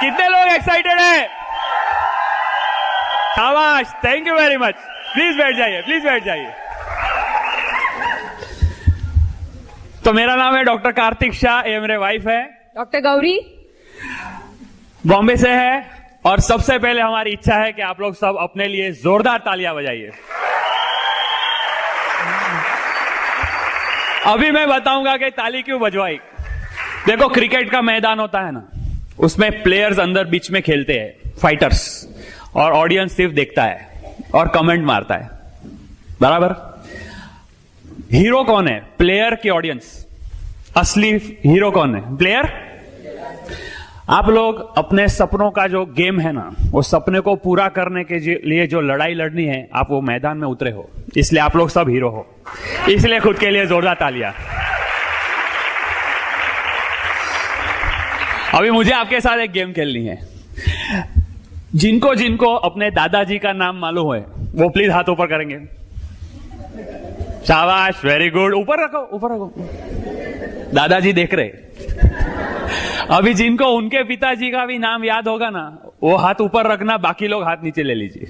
कितने लोग एक्साइटेड हैं? शाबाश, thank you very much. Please बैठ जाइए, प्लीज बैठ जाइए। तो मेरा नाम है डॉक्टर कार्तिक शाह, ये मेरे वाइफ है डॉक्टर गौरी, बॉम्बे से है। और सबसे पहले हमारी इच्छा है कि आप लोग सब अपने लिए जोरदार तालियां बजाइए। अभी मैं बताऊंगा कि ताली क्यों बजवाई। देखो, क्रिकेट का मैदान होता है ना, उसमें प्लेयर्स अंदर बीच में खेलते हैं, फाइटर्स, और ऑडियंस सिर्फ देखता है और कमेंट मारता है, बराबर। हीरो कौन है? प्लेयर की ऑडियंस। असली हीरो कौन है? प्लेयर। आप लोग अपने सपनों का जो गेम है ना, वो सपने को पूरा करने के लिए जो लड़ाई लड़नी है, आप वो मैदान में उतरे हो, इसलिए आप लोग सब हीरो हो। इसलिए खुद के लिए जोरदार तालियां। अभी मुझे आपके साथ एक गेम खेलनी है। जिनको जिनको अपने दादाजी का नाम मालूम है वो प्लीज हाथ ऊपर करेंगे। शाबाश, वेरी गुड। ऊपर रखो, ऊपर रखो। दादाजी देख रहे। अभी जिनको उनके पिताजी का भी नाम याद होगा ना, वो हाथ ऊपर रखना, बाकी लोग हाथ नीचे ले लीजिए।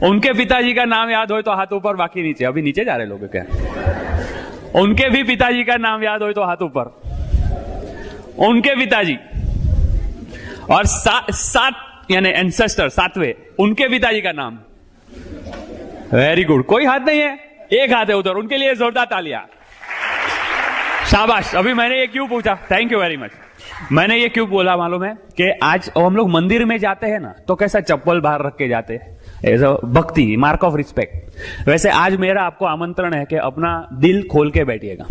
उनके पिताजी का नाम याद हो तो हाथ ऊपर, बाकी नीचे। अभी नीचे जा रहे लोग क्या? उनके भी पिताजी का नाम याद हो तो हाथ ऊपर। उनके पिताजी और सात यानी एंसेस्टर, सातवें, उनके पिताजी का नाम। Very good. कोई हाथ नहीं है, एक हाथ है उधर, उनके लिए जोरदार तालियां। शाबाश। अभी मैंने ये क्यों पूछा? Thank you very much. मैंने ये क्यों बोला मालूम है कि आज हम लोग मंदिर में जाते हैं ना, तो कैसा चप्पल बाहर रख के जाते हैं, एज अ भक्ति, मार्क ऑफ रिस्पेक्ट। वैसे आज मेरा आपको आमंत्रण है कि अपना दिल खोल के बैठिएगा।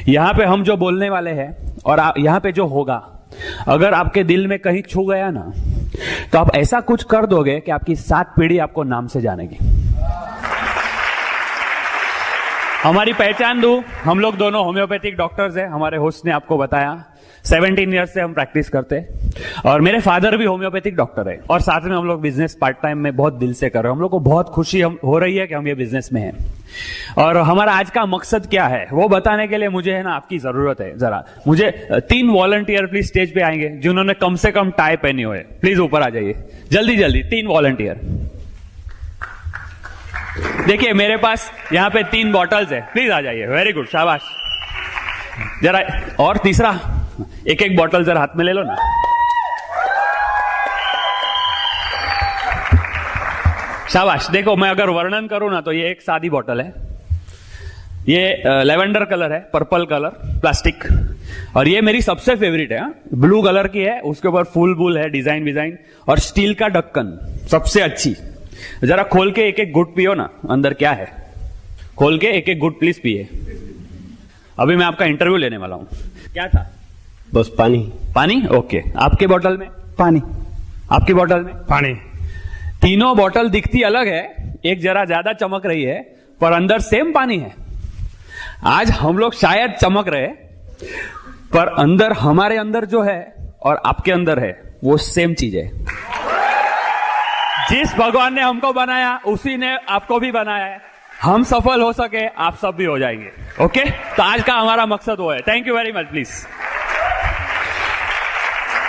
यहां पे हम जो बोलने वाले हैं और यहां पे जो होगा, अगर आपके दिल में कहीं छू गया ना, तो आप ऐसा कुछ कर दोगे कि आपकी 7 पीढ़ी आपको नाम से जानेगी। हमारी पहचान दूं, हम लोग दोनों होम्योपैथिक डॉक्टर्स हैं। हमारे होस्ट ने आपको बताया 17 ईयर्स से हम प्रैक्टिस करते हैं, और मेरे फादर भी होम्योपैथिक डॉक्टर है, और साथ में हम लोग बिजनेस पार्ट टाइम में बहुत दिल से कर रहे हैं। हम लोग को बहुत खुशी हो रही है कि हम ये बिजनेस में हैं। और हमारा आज का मकसद क्या है वो बताने के लिए मुझे है ना आपकी जरूरत है। जरा मुझे 3 वॉलंटियर प्लीज स्टेज पे आएंगे, जिन्होंने कम से कम टाई पहनी हुए। प्लीज ऊपर आ जाइए जल्दी जल्दी। 3 वॉलंटियर। देखिए मेरे पास यहाँ पे 3 बॉटल्स है, प्लीज आ जाइए। वेरी गुड, शाबाश। जरा और तीसरा, एक एक बॉटल जरा हाथ में ले लो ना। शाबाश। देखो, मैं अगर वर्णन करूं ना तो ये एक सादी बॉटल है, ये लेवेंडर कलर है, पर्पल कलर प्लास्टिक, और ये मेरी सबसे फेवरेट है, ब्लू कलर की है, उसके ऊपर फूल बूल है, डिजाइन डिजाइन, और स्टील का ढक्कन सबसे अच्छी। जरा खोल के एक एक गुट पियो ना, अंदर क्या है, खोल के एक एक गुट प्लीज पिए। अभी मैं आपका इंटरव्यू लेने वाला हूं। क्या था? बस पानी। पानी, ओके। आपके बोतल में? पानी। आपकी बोतल में? पानी। तीनों बोतल दिखती अलग है, एक जरा ज्यादा चमक रही है, पर अंदर सेम पानी है। आज हम लोग शायद चमक रहे, पर अंदर, हमारे अंदर जो है और आपके अंदर है, वो सेम चीज है। जिस भगवान ने हमको बनाया उसी ने आपको भी बनाया है। हम सफल हो सके, आप सब भी हो जाएंगे। ओके, तो आज का हमारा मकसद वो है। Thank you very much. Please.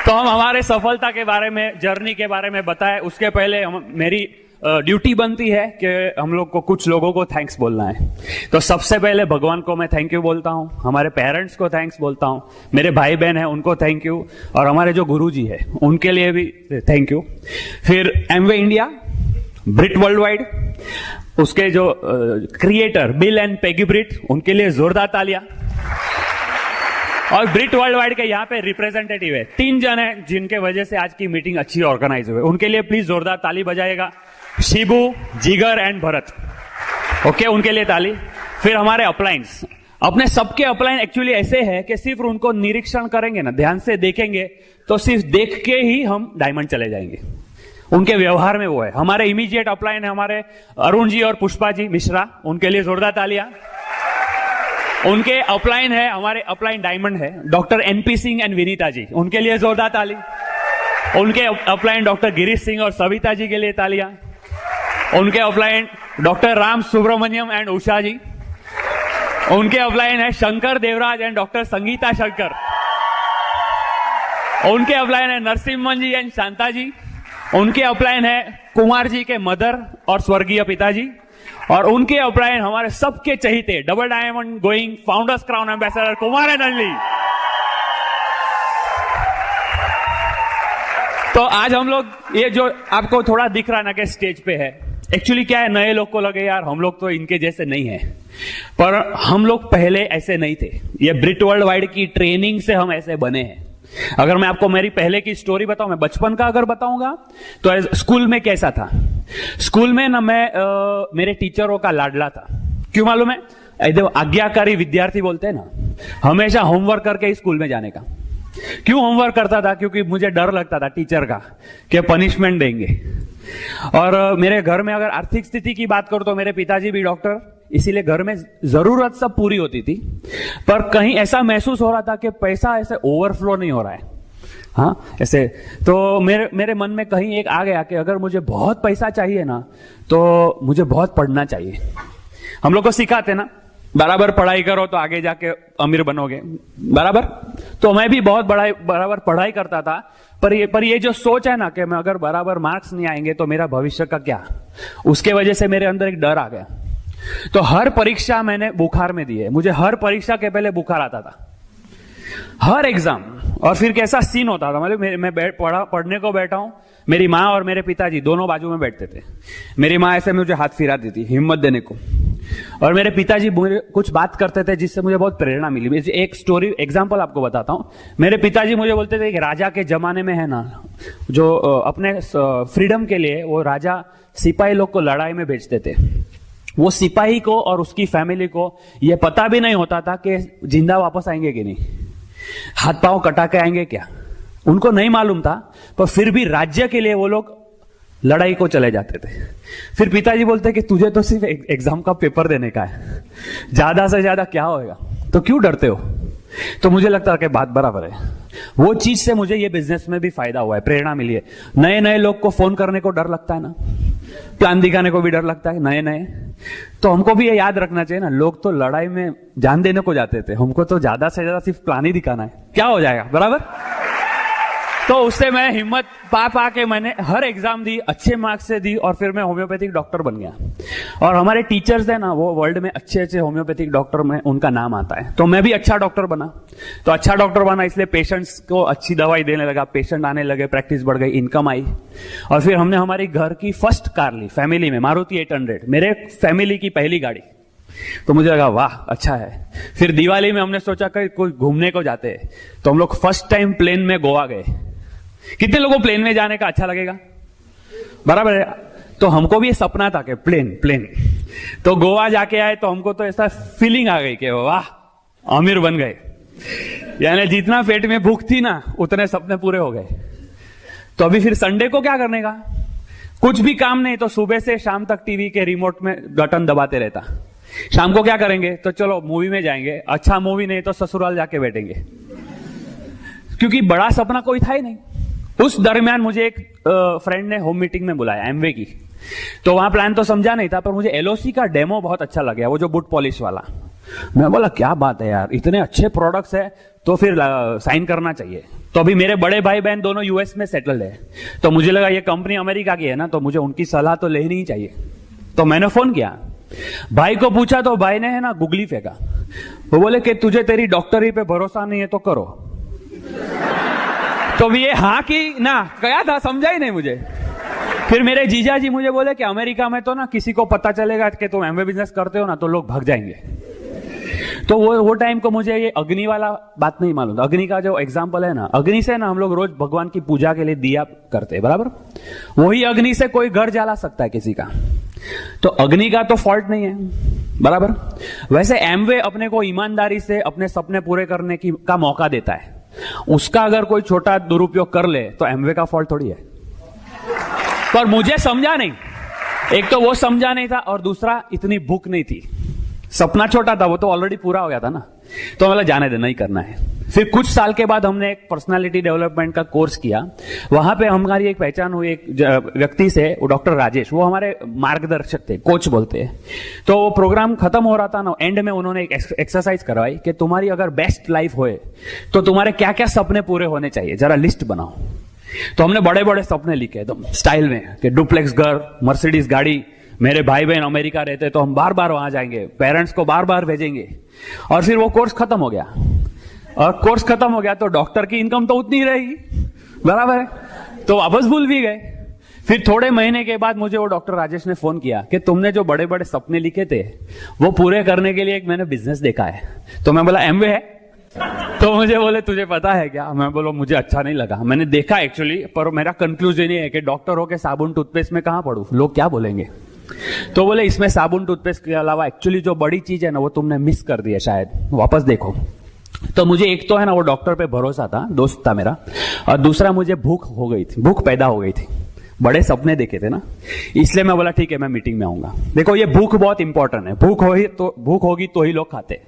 तो हम हमारे सफलता के बारे में, जर्नी के बारे में बताएं, उसके पहले मेरी ड्यूटी बनती है कि हम लोग को कुछ लोगों को थैंक्स बोलना है। तो सबसे पहले भगवान को मैं थैंक यू बोलता हूं, हमारे पेरेंट्स को थैंक्स बोलता हूं, मेरे भाई बहन हैं उनको थैंक यू, और हमारे जो गुरुजी है उनके लिए भी थैंक यू। फिर एमवे इंडिया, ब्रिट वर्ल्ड वाइड, उसके जो क्रिएटर बिल एंड पेगी ब्रिट, उनके लिए जोरदार तालियां। और ब्रिट वर्ल्ड वाइड के यहाँ पे रिप्रेजेंटेटिव है, 3 जन है जिनके वजह से आज की मीटिंग अच्छी ऑर्गेनाइज हुई, उनके लिए प्लीज जोरदार ताली बजाएगा। शिबू, जिगर एंड भरत, ओके, उनके लिए ताली। फिर हमारे अपलाइंस, अपने सबके अपलाइन एक्चुअली ऐसे है कि सिर्फ उनको निरीक्षण करेंगे ना, ध्यान से देखेंगे तो सिर्फ देख के ही हम डायमंड चले जाएंगे। उनके व्यवहार में वो है। हमारे इमीडिएट अपलाइन है हमारे अरुण जी और पुष्पा जी मिश्रा, उनके लिए जोरदार तालियां। उनके अपलाइन है, हमारे अपलाइन डायमंड है, doctor NP Singh and Vinita ji, उनके लिए जोरदार ताली। उनके अपलाइन डॉक्टर गिरीश सिंह और सविता जी के लिए तालियां। उनके upline doctor Ram Subramaniam and Usha ji. उनके अपलाइन है शंकर देवराज एंड डॉक्टर संगीता शंकर। उनके अपलाइन है नरसिम्हन जी एंड शांता जी। उनके अपलाइन है कुमार जी के मदर और स्वर्गीय पिताजी। और उनके अपलाइन हमारे सबके चहीते double diamond going founders crown ambassador Kumar and अनली। तो आज हम लोग ये जो आपको थोड़ा दिख रहा है ना कि स्टेज पे है, एक्चुअली क्या है, नए लोग को लगे यार हम लोग तो इनके जैसे नहीं है, पर हम लोग पहले ऐसे नहीं थे। ये ब्रिट वर्ल्ड वाइड की ट्रेनिंग से हम ऐसे बने हैं। अगर मैं आपको मेरी पहले की स्टोरी बताऊं, मैं बचपन का अगर बताऊंगा तो स्कूल में कैसा था। स्कूल में ना मैं मेरे टीचरों का लाडला था। क्यों मालूम है? आज्ञाकारी विद्यार्थी बोलते हैं ना, हमेशा होमवर्क करके ही स्कूल में जाने का। क्यों होमवर्क करता था? क्योंकि मुझे डर लगता था टीचर का कि पनिशमेंट देंगे। और मेरे घर में अगर आर्थिक स्थिति की बात करूं तो मेरे पिताजी भी डॉक्टर, इसीलिए घर में जरूरत सब पूरी होती थी। पर कहीं ऐसा महसूस हो रहा था कि पैसा ऐसे ओवरफ्लो नहीं हो रहा है। हाँ ऐसे तो मेरे मन में कहीं एक आ गया कि अगर मुझे बहुत पैसा चाहिए ना तो मुझे बहुत पढ़ना चाहिए। हम लोग को सिखाते ना, बराबर पढ़ाई करो तो आगे जाके अमीर बनोगे, बराबर। तो मैं भी बहुत बराबर पढ़ाई करता था, पर ये जो सोच है ना कि मैं अगर बराबर मार्क्स नहीं आएंगे तो मेरा भविष्य का क्या, उसके वजह से मेरे अंदर एक डर आ गया। तो हर परीक्षा मैंने बुखार में दी है। मुझे हर परीक्षा के पहले बुखार आता था, हर एग्जाम। और फिर कैसा सीन होता था, मतलब मैं पढ़ने को बैठा हूं, मेरी माँ और मेरे पिताजी दोनों बाजू में बैठते थे। मेरी माँ ऐसे मुझे हाथ फिराती थी हिम्मत देने को, और मेरे पिताजी मुझे कुछ बात करते थे जिससे मुझे बहुत प्रेरणा मिली। एक स्टोरी एग्जांपल आपको बताता हूं। मेरे पिताजी मुझे बोलते थे कि राजा के जमाने में है ना, जो अपने फ्रीडम के लिए वो राजा सिपाही लोग को लड़ाई में भेजते थे। वो सिपाही को और उसकी फैमिली को ये पता भी नहीं होता था कि जिंदा वापस आएंगे कि नहीं, हाथ पांव कटा के आएंगे क्या, उनको नहीं मालूम था। पर फिर भी राज्य के लिए वो लोग लड़ाई को चले जाते थे। फिर पिताजी बोलते कि तुझे तो सिर्फ एग्जाम का पेपर देने का है, ज्यादा से ज्यादा क्या होएगा, तो क्यों डरते हो। तो मुझे लगता है कि बात बराबर है। वो चीज से मुझे ये बिजनेस में भी फायदा हुआ है, प्रेरणा मिली है। नए नए लोग को फोन करने को डर लगता है ना, प्लान दिखाने को भी डर लगता है नए नए। तो हमको भी ये याद रखना चाहिए ना, लोग तो लड़ाई में जान देने को जाते थे, हमको तो ज्यादा से ज्यादा सिर्फ प्लान ही दिखाना है, क्या हो जाएगा, बराबर। तो उससे मैं हिम्मत पा के मैंने हर एग्जाम दी, अच्छे मार्क्स से दी, और फिर मैं होम्योपैथिक डॉक्टर बन गया। और हमारे टीचर्स है ना, वो वर्ल्ड में अच्छे अच्छे होम्योपैथिक डॉक्टर में उनका नाम आता है। तो मैं भी अच्छा डॉक्टर बना। तो अच्छा डॉक्टर बना इसलिए पेशेंट्स को अच्छी दवाई देने लगा, पेशेंट आने लगे, प्रैक्टिस बढ़ गई, इनकम आई। और फिर हमने हमारी घर की फर्स्ट कार ली फैमिली में, मारुति 800, मेरे फैमिली की पहली गाड़ी। तो मुझे लगा वाह अच्छा है। फिर दिवाली में हमने सोचा कि कोई घूमने को जाते हैं, तो हम लोग फर्स्ट टाइम प्लेन में गोवा गए। कितने लोगों को प्लेन में जाने का अच्छा लगेगा, बराबर है। तो हमको भी ये सपना था कि प्लेन। तो गोवा जाके आए तो हमको तो ऐसा फीलिंग आ गई कि वाह अमीर बन गए, यानी जितना पेट में भूख थी ना उतने सपने पूरे हो गए। तो अभी फिर संडे को क्या करने का, कुछ भी काम नहीं, तो सुबह से शाम तक टीवी के रिमोट में बटन दबाते रहता। शाम को क्या करेंगे, तो चलो मूवी में जाएंगे, अच्छा मूवी नहीं तो ससुराल जाके बैठेंगे, क्योंकि बड़ा सपना कोई था ही नहीं। उस दरमियान मुझे एक फ्रेंड ने होम मीटिंग में बुलाया एमवे की। तो वहां प्लान तो समझा नहीं था, पर मुझे एलओसी का डेमो बहुत अच्छा लगा, वो जो बूट पॉलिश वाला। मैं बोला क्या बात है यार, इतने अच्छे प्रोडक्ट्स है तो फिर साइन करना चाहिए। तो अभी मेरे बड़े भाई बहन दोनों यूएस में सेटल्ड है, तो मुझे लगा ये कंपनी अमेरिका की है ना, तो मुझे उनकी सलाह तो लेनी ही चाहिए। तो मैंने फोन किया, भाई को पूछा, तो भाई ने है ना गुगली फेंका। वो बोले कि तुझे तेरी डॉक्टरी पे भरोसा नहीं है तो करो। तो ये हाँ की ना गया था, समझा ही नहीं मुझे। फिर मेरे जीजा जी मुझे बोले कि अमेरिका में तो ना किसी को पता चलेगा कि तुम एमवे बिजनेस करते हो ना तो लोग भाग जाएंगे। तो वो टाइम को मुझे ये अग्नि वाला बात नहीं मालूम था। अग्नि का जो एग्जांपल है ना, अग्नि से ना हम लोग रोज भगवान की पूजा के लिए दिया करते हैं, बराबर। वही अग्नि से कोई घर जला सकता है किसी का, तो अग्नि का तो फॉल्ट नहीं है, बराबर। वैसे एमवे अपने को ईमानदारी से अपने सपने पूरे करने का मौका देता है। उसका अगर कोई छोटा दुरुपयोग कर ले तो एमवे का फॉल्ट थोड़ी है। पर मुझे समझा नहीं, एक तो वो समझा नहीं था, और दूसरा इतनी भूख नहीं थी। सपना छोटा था, वो तो ऑलरेडी पूरा हो गया था ना। तो मतलब जाने दे, नहीं करना है। फिर कुछ साल के बाद हमने एक पर्सनालिटी डेवलपमेंट का कोर्स किया। वहां पे हमारी एक पहचान हुई एक व्यक्ति से, वो डॉक्टर राजेश, वो हमारे मार्गदर्शक थे, कोच बोलते हैं। तो वो प्रोग्राम खत्म हो रहा था ना, एंड में उन्होंने एक एक्सरसाइज करवाई कि तुम्हारी अगर बेस्ट लाइफ होए तो तुम्हारे क्या क्या सपने पूरे होने चाहिए, जरा लिस्ट बनाओ। तो हमने बड़े बड़े सपने लिखे एकदम स्टाइल में कि डुप्लेक्स घर, मर्सिडीज गाड़ी, मेरे भाई बहन अमेरिका रहते तो हम बार बार वहां जाएंगे, पेरेंट्स को बार बार भेजेंगे। और फिर वो कोर्स खत्म हो गया, और कोर्स खत्म हो गया तो डॉक्टर की इनकम तो उतनी रहेगी, बराबर है, तो वापस भूल भी गए। फिर थोड़े महीने के बाद मुझे वो डॉक्टर राजेश ने फोन किया कि तुमने जो बड़े बड़े सपने लिखे थे वो पूरे करने के लिए एक मैंने बिजनेस देखा है। तो मैं बोला एमवे है? तो मुझे बोले तुझे पता है क्या? मैं बोला मुझे अच्छा नहीं लगा, मैंने देखा एक्चुअली, पर मेरा कंक्लूजन ये है कि डॉक्टर हो के साबुन टूथपेस्ट में कहां पढ़ूं, लोग क्या बोलेंगे। तो बोले इसमें साबुन टूथपेस्ट के अलावा एक्चुअली जो बड़ी चीज है ना वो तुमने मिस कर दी है शायद, वापस देखो। तो मुझे एक तो है ना वो डॉक्टर पे भरोसा था, दोस्त था मेरा, और दूसरा मुझे भूख हो गई थी, भूख पैदा हो गई थी, बड़े सपने देखे थे ना, इसलिए मैं बोला ठीक है मैं मीटिंग में आऊंगा। देखो ये भूख बहुत इंपॉर्टेंट है, भूख होगी तो ही लोग खाते।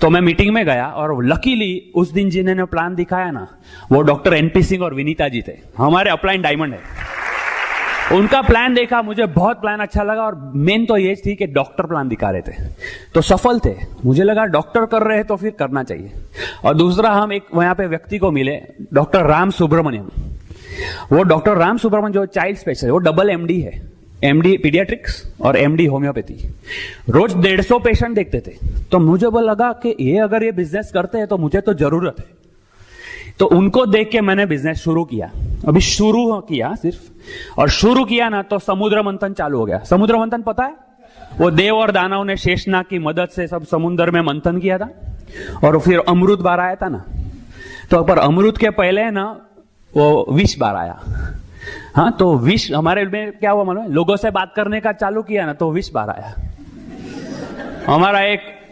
तो मैं मीटिंग में गया और लकीली उस दिन जिन्होंने प्लान दिखाया ना वो डॉक्टर एनपी सिंह और विनीता जी थे, हमारे अपलाइन डायमंड है। उनका प्लान देखा, मुझे बहुत प्लान अच्छा लगा, और मेन तो ये थी कि डॉक्टर प्लान दिखा रहे थे तो सफल थे। मुझे लगा डॉक्टर कर रहे हैं तो फिर करना चाहिए। और दूसरा हम एक वहां पे व्यक्ति को मिले, डॉक्टर राम सुब्रमण्यम। वो डॉक्टर राम सुब्रमण्यम जो चाइल्ड स्पेशल, वो डबल एमडी है, एमडी पीडियाट्रिक्स और एमडी होम्योपैथी। रोज 150 पेशेंट देखते थे। तो मुझे वो लगा कि ये अगर ये बिजनेस करते हैं तो मुझे तो जरूरत है। तो उनको देख के मैंने बिजनेस शुरू किया, अभी शुरू किया सिर्फ, और शुरू किया ना तो समुद्र मंथन चालू हो गया। समुद्र मंथन पता है? वो देव और दानव ने शेषनाग की मदद से सब समुद्र में मंथन किया था, और फिर अमृत बार आया था ना। तो पर अमृत के पहले ना वो विष बार आया। हाँ, तो विष हमारे में क्या हुआ मालूम है? लोगों से बात करने का चालू किया ना तो विष बार आया।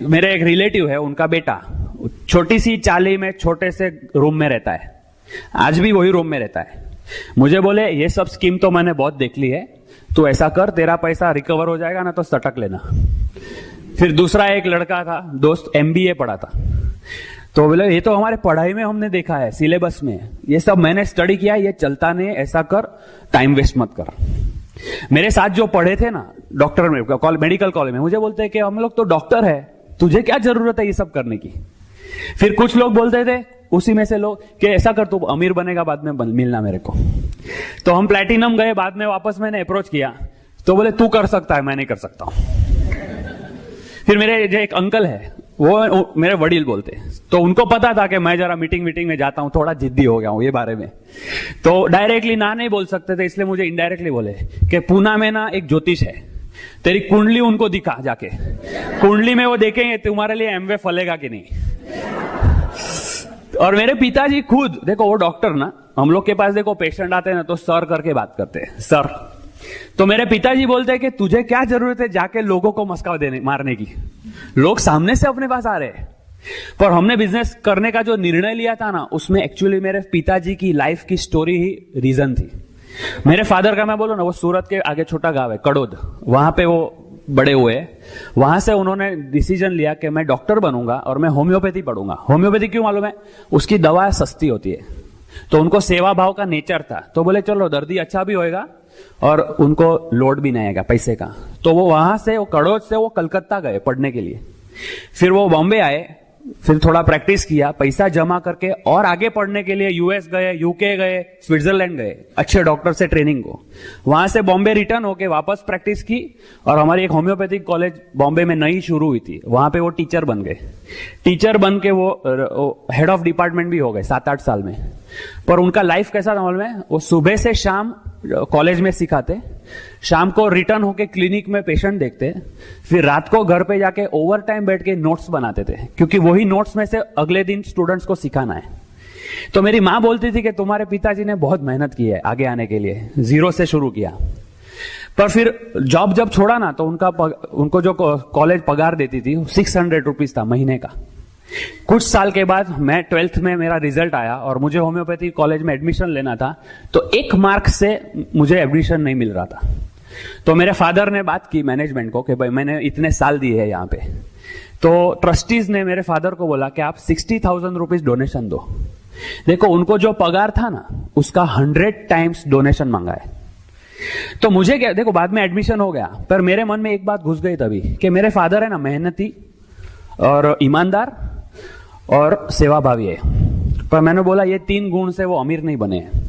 मेरे एक रिलेटिव है, उनका बेटा छोटी सी चाली में छोटे से रूम में रहता है, आज भी वही रूम में रहता है। मुझे बोले ये सब स्कीम तो मैंने बहुत देख ली है, तू ऐसा कर, तेरा पैसा रिकवर हो जाएगा ना तो सटक लेना। फिर दूसरा एक लड़का था, दोस्त, एमबीए पढ़ा था। तो बोले ये तो हमारे पढ़ाई में हमने देखा है, सिलेबस में ये सब मैंने स्टडी किया, ये चलता नहीं, ऐसा कर, टाइम वेस्ट मत कर। मेरे साथ जो पढ़े थे ना डॉक्टर में, मेडिकल कॉलेज में, मुझे बोलते हैं कि हम लोग तो डॉक्टर है, तुझे क्या जरूरत है ये सब करने की। फिर कुछ लोग बोलते थे उसी में से लोग कि ऐसा कर, तू अमीर बनेगा बाद में मिलना मेरे को। तो हम प्लैटिनम गए, बाद में वापस मैंने अप्रोच किया तो बोले तू कर सकता है, मैं नहीं कर सकता हूं। फिर मेरे जो एक अंकल है वो मेरे वडील बोलते, तो उनको पता था कि मैं जरा मीटिंग में जाता हूं, थोड़ा जिद्दी हो गया हूं ये बारे में, तो डायरेक्टली ना नहीं बोल सकते थे, इसलिए मुझे इनडायरेक्टली बोले कि पूना में ना एक ज्योतिष है, तेरी कुंडली उनको दिखा जाके, कुंडली में वो देखेंगे तुम्हारे लिए एमवे फलेगा कि नहीं। और मेरे पिताजी खुद, देखो वो डॉक्टर ना, हम लोग के पास देखो पेशेंट आते हैं ना तो सर करके बात करते हैं, सर। तो मेरे पिताजी बोलते हैं कि तुझे क्या जरूरत है जाके लोगों को मस्का मारने की, लोग सामने से अपने पास आ रहे हैं। पर हमने बिजनेस करने का जो निर्णय लिया था ना, उसमें एक्चुअली मेरे पिताजी की लाइफ की स्टोरी ही रीजन थी। मेरे फादर का मैं बोलूं ना, वो सूरत के आगे छोटा गांव है कड़ोद, वहां पे वो बड़े हुए। वहां से उन्होंने डिसीजन लिया कि मैं डॉक्टर बनूंगा और मैं होम्योपैथी पढ़ूंगा। होम्योपैथी क्यों मालूम है? उसकी दवा सस्ती होती है, तो उनको सेवा भाव का नेचर था, तो बोले चलो दर्दी अच्छा भी होएगा और उनको लोड भी नहीं आएगा पैसे का। तो वो वहां से, वो कड़ोद से वो कलकत्ता गए पढ़ने के लिए, फिर वो बॉम्बे आए, फिर थोड़ा प्रैक्टिस किया, पैसा जमा करके और आगे पढ़ने के लिए यूएस गए, यूके गए, स्विट्जरलैंड गए, अच्छे डॉक्टर से ट्रेनिंग को। वहां से बॉम्बे रिटर्न होके वापस प्रैक्टिस की, और हमारी एक होम्योपैथिक कॉलेज बॉम्बे में नई शुरू हुई थी, वहां पे वो टीचर बन गए। टीचर बन के वो हेड ऑफ डिपार्टमेंट भी हो गए 7-8 साल में। पर उनका लाइफ कैसा था मालूम है? वो सुबह से शाम कॉलेज में सिखाते, शाम को रिटर्न होके क्लिनिक में पेशेंट देखते, फिर रात को घर पे जाके ओवर टाइम बैठ के नोट्स बनाते थे, क्योंकि वही नोट्स में से अगले दिन स्टूडेंट्स को सिखाना है। तो मेरी मां बोलती थी कि तुम्हारे पिताजी ने बहुत मेहनत की है आगे आने के लिए, जीरो से शुरू किया। पर फिर जॉब जब छोड़ा ना तो उनको जो कॉलेज पगार देती थी 600 रुपीज था महीने का। कुछ साल के बाद मैं 12th में मेरा रिजल्ट आया और मुझे होम्योपैथी कॉलेज में एडमिशन लेना था, तो 1 मार्क से मुझे एडमिशन नहीं मिल रहा था। तो मेरे फादर ने बात की मैनेजमेंट को कि भाई मैंने इतने साल दिए हैं यहाँ पे, तो ट्रस्टीज ने मेरे फादर को बोला कि आप 60,000 रुपीज डोनेशन दो। देखो उनको जो पगार था ना उसका 100 टाइम्स डोनेशन मांगा है। तो मुझे क्या, देखो बाद में एडमिशन हो गया, पर मेरे मन में एक बात घुस गई तभी कि मेरे फादर है ना मेहनती और ईमानदार और सेवाभावी है, पर मैंने बोला ये 3 गुण से वो अमीर नहीं बने हैं।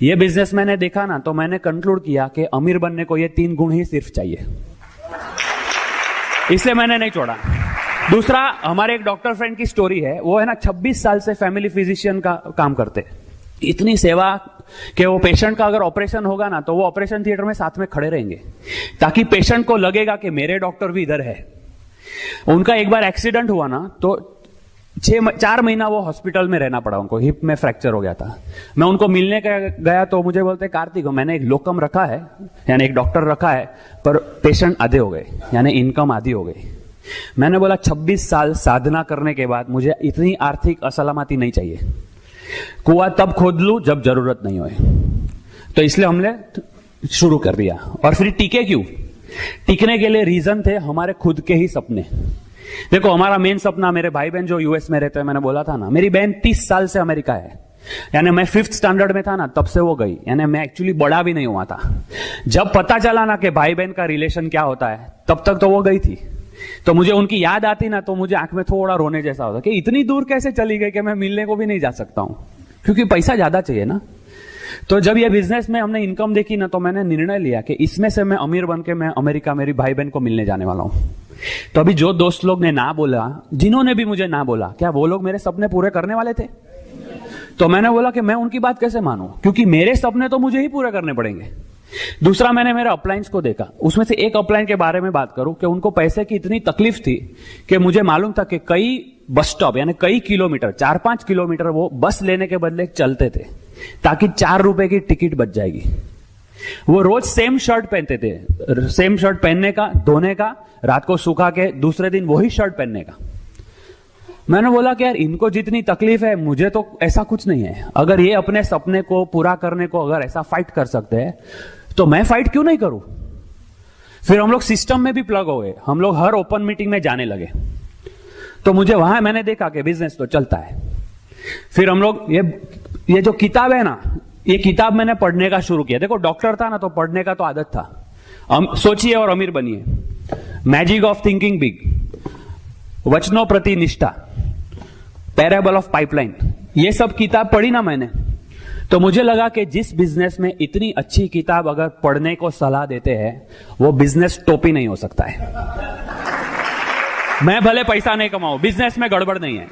ये बिजनेस मैंने देखा ना तो मैंने कंक्लूड किया कि अमीर बनने को ये 3 गुण ही सिर्फ चाहिए, इसलिए मैंने नहीं छोड़ा। दूसरा, हमारे एक डॉक्टर फ्रेंड की स्टोरी है, वो है ना 26 साल से फैमिली फिजिशियन का काम करते, इतनी सेवा कि वो पेशेंट का अगर ऑपरेशन होगा ना तो वो ऑपरेशन थिएटर में साथ में खड़े रहेंगे ताकि पेशेंट को लगेगा कि मेरे डॉक्टर भी इधर है। उनका एक बार एक्सीडेंट हुआ ना तो 4 महीना वो हॉस्पिटल में रहना पड़ा उनको, हिप में फ्रैक्चर हो गया था। मैं उनको मिलने गया तो मुझे बोलते कार्तिक मैंने एक लोकम रखा है, यानी एक डॉक्टर रखा है, पर पेशेंट आधे हो गए, यानी इनकम आधी हो गई। मैंने बोला 26 साल साधना करने के बाद मुझे इतनी आर्थिक असलामती नहीं चाहिए, कुआं तब खोद लूं जब जरूरत नहीं होए। तो इसलिए हमने शुरू कर दिया। और फिर टिके क्यों? टिकने के लिए रीजन थे हमारे खुद के ही सपने। देखो हमारा मेन सपना, मेरे भाई बहन जो यूएस में रहते हैं, मैंने बोला था ना, मेरी बहन 30 साल से अमेरिका है, यानी मैं 5th स्टैंडर्ड में था ना तब से वो गई, यानी मैं एक्चुअली बड़ा भी नहीं हुआ था। जब पता चला ना कि भाई बहन का रिलेशन क्या होता है तब तक तो वो गई थी। तो मुझे उनकी याद आती ना तो मुझे आंख में थोड़ा रोने जैसा होता कि इतनी दूर कैसे चली गई कि मैं मिलने को भी नहीं जा सकता हूं, क्योंकि पैसा ज्यादा चाहिए ना। तो जब ये बिजनेस में हमने इनकम देखी ना तो मैंने निर्णय लिया कि इसमें से मैं अमीर बन के मैं अमेरिका मेरी भाई बहन को मिलने जाने वाला हूं। तो अभी जो दोस्त लोग ने ना बोला, जिन्होंने भी मुझे ना बोला, क्या वो लोग मेरे सपने पूरे करने वाले थे? तो मैंने बोला कि मैं उनकी बात कैसे मानूं, क्योंकि मेरे सपने तो मुझे ही पूरे करने पड़ेंगे। दूसरा, मैंने मेरे अपलाइंस को देखा, उसमें से एक अपलाइन के बारे में बात करूं कि उनको पैसे की इतनी तकलीफ थी कि मुझे मालूम था कि कई बस स्टॉप यानी कई किलोमीटर, 4-5 किलोमीटर वो बस लेने के बदले चलते थे ताकि 4 रुपए की टिकट बच जाएगी। वो रोज सेम शर्ट पहनते थे, सेम शर्ट पहनने का, धोने का, रात को सुखा के दूसरे दिन वही शर्ट पहनने का। मैंने बोला कि यार इनको जितनी तकलीफ है मुझे तो ऐसा कुछ नहीं है। अगर ये अपने सपने को पूरा करने को अगर ऐसा फाइट कर सकते हैं तो मैं फाइट क्यों नहीं करूं? फिर हम लोग सिस्टम में भी प्लग हो गए, हम लोग हर ओपन मीटिंग में जाने लगे। तो मुझे वहां मैंने देखा कि बिजनेस तो चलता है। फिर हम लोग ये जो किताब है ना, ये किताब मैंने पढ़ने का शुरू किया। देखो डॉक्टर था ना तो पढ़ने का तो आदत था। सोचिए और अमीर बनिए, मैजिक ऑफ थिंकिंग बिग, वचनों प्रति निष्ठा, पैराबल ऑफ पाइपलाइन, ये सब किताब पढ़ी ना मैंने, तो मुझे लगा कि जिस बिजनेस में इतनी अच्छी किताब अगर पढ़ने को सलाह देते हैं वो बिजनेस टोपी नहीं हो सकता है। मैं भले पैसा नहीं कमाऊं, बिजनेस में गड़बड़ नहीं है।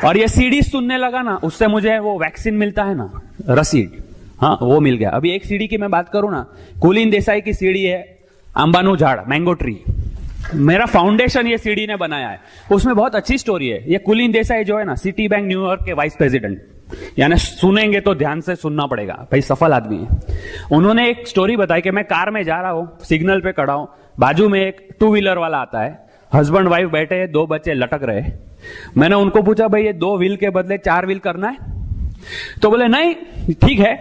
और ये सीडी सुनने लगा ना, उससे मुझे वो वैक्सीन मिलता है ना, रसीद, हाँ वो मिल गया। अभी एक सीडी की मैं बात करूं ना, कुलीन देसाई की सीडी है, अंबानू झाड़, मैंगो ट्री, मेरा फाउंडेशन ये सीडी ने बनाया है। उसमें बहुत अच्छी स्टोरी है। ये कुलीन देसाई जो है ना, सिटी बैंक न्यूयॉर्क के वाइस प्रेसिडेंट, यानी सुनेंगे तो ध्यान से सुनना पड़ेगा भाई, सफल आदमी है। उन्होंने एक स्टोरी बताई कि मैं कार में जा रहा हूं, सिग्नल पे खड़ा हूं, बाजू में एक 2 व्हीलर वाला आता है, हस्बैंड वाइफ बैठे हैं, 2 बच्चे लटक रहे। मैंने उनको पूछा भाई ये 2 व्हील के बदले 4 व्हील करना है? तो बोले नहीं ठीक है।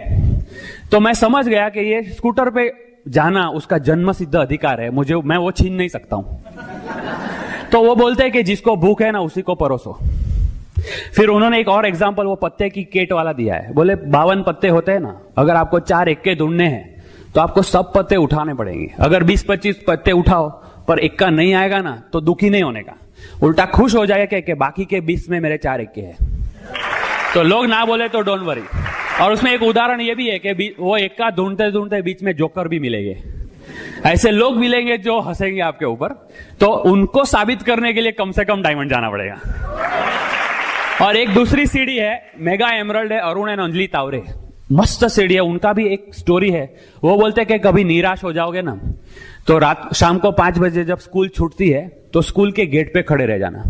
तो मैं समझ गया कि ये स्कूटर पे जाना उसका जन्म सिद्ध अधिकार है, मैं वो छीन नहीं सकता हूं। तो वो बोलते हैं कि जिसको भूख है ना उसी को परोसो। फिर उन्होंने एक और एग्जांपल वो पत्ते की केट वाला दिया है। बोले 52 पत्ते होते हैं ना, अगर आपको 4 एक्के ढूंढने हैं तो आपको सब पत्ते उठाने पड़ेंगे। अगर 20-25 पत्ते उठाओ पर एक्का नहीं आएगा ना तो दुखी नहीं होने का, उल्टा खुश हो जाएगा कि बाकी के 20 में मेरे 4 एक्के हैं। तो लोग ना बोले तो डोंट वरी। और उसमें एक उदाहरण ये भी है कि वो एक्का ढूंढते ढूंढते बीच में जोकर भी मिलेंगे। ऐसे लोग मिलेंगे जो हंसेंगे आपके ऊपर, तो उनको साबित करने के लिए कम से कम डायमंड जाना पड़ेगा। और एक दूसरी सीढ़ी है, मेगा एमरल्ड है, अरुण एंड अंजलि तावरे, मस्त सीढ़ी है। उनका भी एक स्टोरी है। वो बोलते हैं कि कभी निराश हो जाओगे ना तो शाम को 5 बजे जब स्कूल छूटती है तो स्कूल के गेट पे खड़े रह जाना,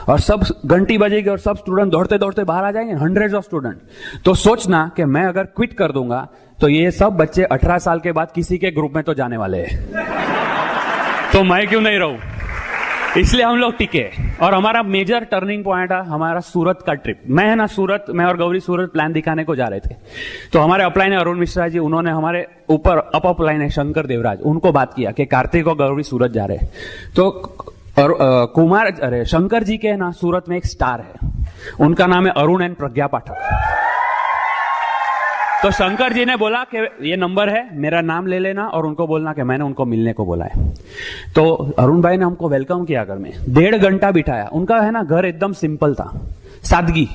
और सब घंटी बजेगी और सब स्टूडेंट दौड़ते दौड़ते बाहर आ जाएंगे, 100s ऑफ स्टूडेंट। तो सोचना कि मैं अगर क्विट कर दूंगा तो ये सब बच्चे 18 साल के बाद किसी के ग्रुप में तो जाने वाले हैं, तो मैं क्यों नहीं रहूं। इसलिए हम लोग टिके। और हमारा मेजर टर्निंग पॉइंट है हमारा सूरत का ट्रिप। मैं है ना सूरत, मैं और गौरी सूरत प्लान दिखाने को जा रहे थे। तो हमारे अपलाइन है अरुण मिश्रा जी, उन्होंने हमारे ऊपर अपलाइन है शंकर देवराज, उनको बात किया कि कार्तिक और गौरी सूरत जा रहे हैं। तो और शंकर जी के ना सूरत में एक स्टार है, उनका नाम है अरुण एंड प्रज्ञा पाठक। तो शंकर जी ने बोला कि ये नंबर है, मेरा नाम ले लेना और उनको बोलना कि मैंने उनको मिलने को बोला है। तो अरुण भाई ने हमको वेलकम किया घर में, 1.5 घंटा बिठाया। उनका है ना घर एकदम सिंपल था, सादगी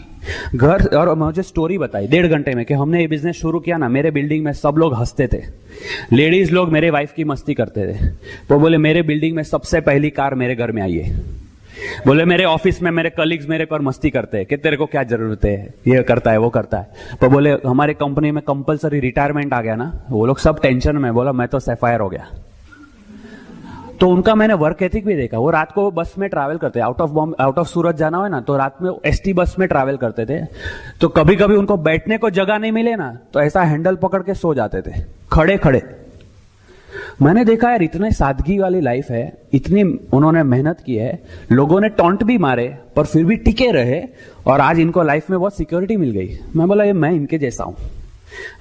घर। और मुझे स्टोरी बताई 1.5 घंटे में कि हमने ये बिजनेस शुरू किया ना, मेरे बिल्डिंग में सब लोग हंसते थे, लेडीज लोग मेरे वाइफ की मस्ती करते थे। वो बोले मेरे बिल्डिंग में सबसे पहली कार मेरे घर में आई है। बोले मेरे ऑफिस में मेरे कलीग्स मेरे पर मस्ती करते हैं कि तेरे को क्या जरूरत है, ये करता है वो करता है। तो बोले हमारे कंपनी में कंपलसरी रिटायरमेंट आ गया ना, वो लोग सब टेंशन में। बोला मैं तो सैफायर हो गया। तो उनका मैंने वर्क एथिक भी देखा। वो रात को बस में ट्रैवल करते, आउट ऑफ सूरत जाना हो ना तो रात में एसटी बस में ट्रैवल करते थे। तो कभी कभी उनको बैठने को जगह नहीं मिले ना तो ऐसा हैंडल पकड़ के सो जाते थे खड़े खड़े। मैंने देखा यार इतने सादगी वाली लाइफ है, इतनी उन्होंने मेहनत की है, लोगों ने टॉन्ट भी मारे पर फिर भी टिके रहे और आज इनको लाइफ में बहुत सिक्योरिटी मिल गई। मैं बोला ये मैं इनके जैसा हूं,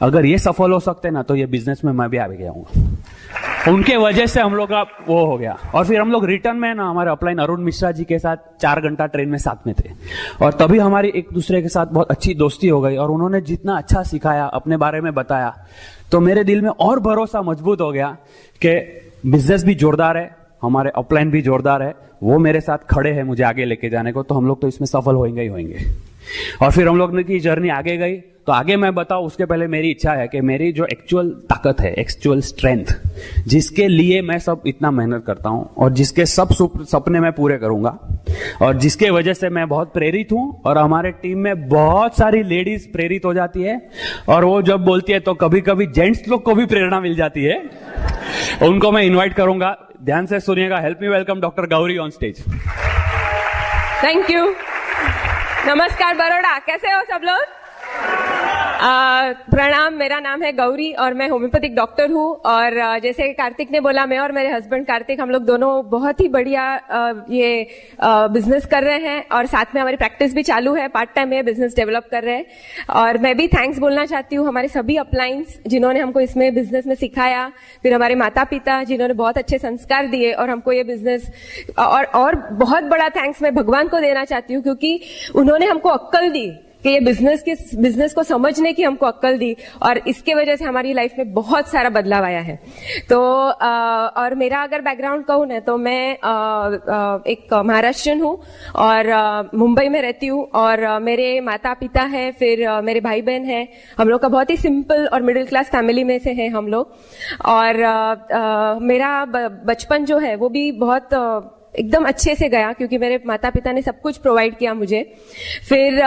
अगर ये सफल हो सकते ना तो ये बिजनेस में मैं भी आ गया हूं। उनके वजह से हम लोग का वो हो गया। और फिर हम लोग रिटर्न में ना हमारे अपलाइन अरुण मिश्रा जी के साथ 4 घंटा ट्रेन में साथ में थे और तभी हमारी एक दूसरे के साथ बहुत अच्छी दोस्ती हो गई। और उन्होंने जितना अच्छा सिखाया, अपने बारे में बताया, तो मेरे दिल में और भरोसा मजबूत हो गया कि बिजनेस भी जोरदार है, हमारे अपलाइन भी जोरदार है, वो मेरे साथ खड़े हैं मुझे आगे लेके जाने को, तो हम लोग तो इसमें सफल होंगे ही होंगे। और फिर हम लोग की जर्नी आगे गई। तो आगे मैं बताऊं उसके पहले मेरी इच्छा है कि मेरी जो एक्चुअल ताकत है, एक्चुअल स्ट्रेंथ, जिसके लिए मैं सब इतना मेहनत करता हूं और जिसके सब सपने मैं पूरे करूंगा और जिसके वजह से मैं बहुत प्रेरित हूं और हमारे टीम में बहुत सारी लेडीज प्रेरित हो जाती है और वो जब बोलती है तो कभी कभी जेंट्स लोग को भी प्रेरणा मिल जाती है। उनको मैं इन्वाइट करूंगा, ध्यान से सुनिएगा। Help me welcome doctor Gauri on stage. Thank you. नमस्कार बड़ौदा, कैसे हो सब लोग? प्रणाम, मेरा नाम है गौरी और मैं होम्योपैथिक डॉक्टर हूँ। और जैसे कार्तिक ने बोला, मैं और मेरे हस्बैंड कार्तिक हम लोग दोनों बहुत ही बढ़िया ये बिजनेस कर रहे हैं और साथ में हमारी प्रैक्टिस भी चालू है, पार्ट टाइम में बिजनेस डेवलप कर रहे हैं। और मैं भी थैंक्स बोलना चाहती हूँ हमारे सभी अपलाइंस जिन्होंने हमको इसमें बिजनेस में सिखाया, फिर हमारे माता पिता जिन्होंने बहुत अच्छे संस्कार दिए और हमको ये बिजनेस, और बहुत बड़ा थैंक्स मैं भगवान को देना चाहती हूँ क्योंकि उन्होंने हमको अक्ल दी कि ये बिजनेस को समझने की हमको अक्ल दी और इसके वजह से हमारी लाइफ में बहुत सारा बदलाव आया है। तो और मेरा अगर बैकग्राउंड कहूँ ना तो मैं एक महाराष्ट्रियन हूँ और मुंबई में रहती हूँ और मेरे माता पिता हैं, फिर मेरे भाई बहन हैं। हम लोग का बहुत ही सिंपल और मिडिल क्लास फैमिली में से है हम लोग। और मेरा बचपन जो है वो भी बहुत एकदम अच्छे से गया क्योंकि मेरे माता पिता ने सब कुछ प्रोवाइड किया मुझे। फिर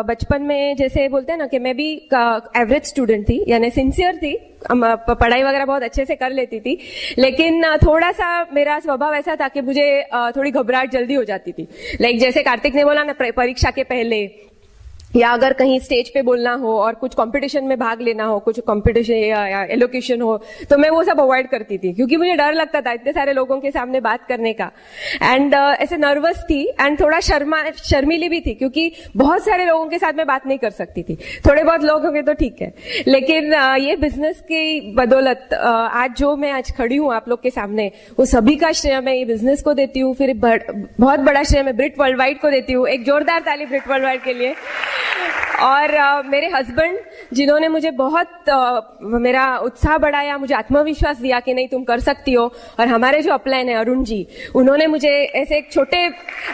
बचपन में जैसे बोलते हैं ना कि मैं भी एवरेज स्टूडेंट थी, यानी सिंसियर थी, पढ़ाई वगैरह बहुत अच्छे से कर लेती थी, लेकिन थोड़ा सा मेरा स्वभाव ऐसा था कि मुझे थोड़ी घबराहट जल्दी हो जाती थी। लाइक जैसे कार्तिक ने बोला ना, परीक्षा के पहले या अगर कहीं स्टेज पे बोलना हो और कुछ कंपटीशन में भाग लेना हो, कुछ कंपटीशन या एलोकेशन हो, तो मैं वो सब अवॉइड करती थी क्योंकि मुझे डर लगता था इतने सारे लोगों के सामने बात करने का। एंड ऐसे नर्वस थी एंड थोड़ा शर्मीली भी थी क्योंकि बहुत सारे लोगों के साथ मैं बात नहीं कर सकती थी। थोड़े बहुत लोग होंगे तो ठीक है, लेकिन ये बिजनेस की बदौलत आज जो मैं आज खड़ी हूँ आप लोग के सामने, वो सभी का श्रेय मैं ये बिजनेस को देती हूँ। फिर बहुत बड़ा श्रेय मैं ब्रिट वर्ल्ड वाइड को देती हूँ। एक जोरदार ताली ब्रिट वर्ल्ड वाइड के लिए। और मेरे हस्बैंड जिन्होंने मुझे बहुत मेरा उत्साह बढ़ाया, मुझे आत्मविश्वास दिया कि नहीं तुम कर सकती हो। और हमारे जो अपलाइन है अरुण जी, उन्होंने मुझे ऐसे एक छोटे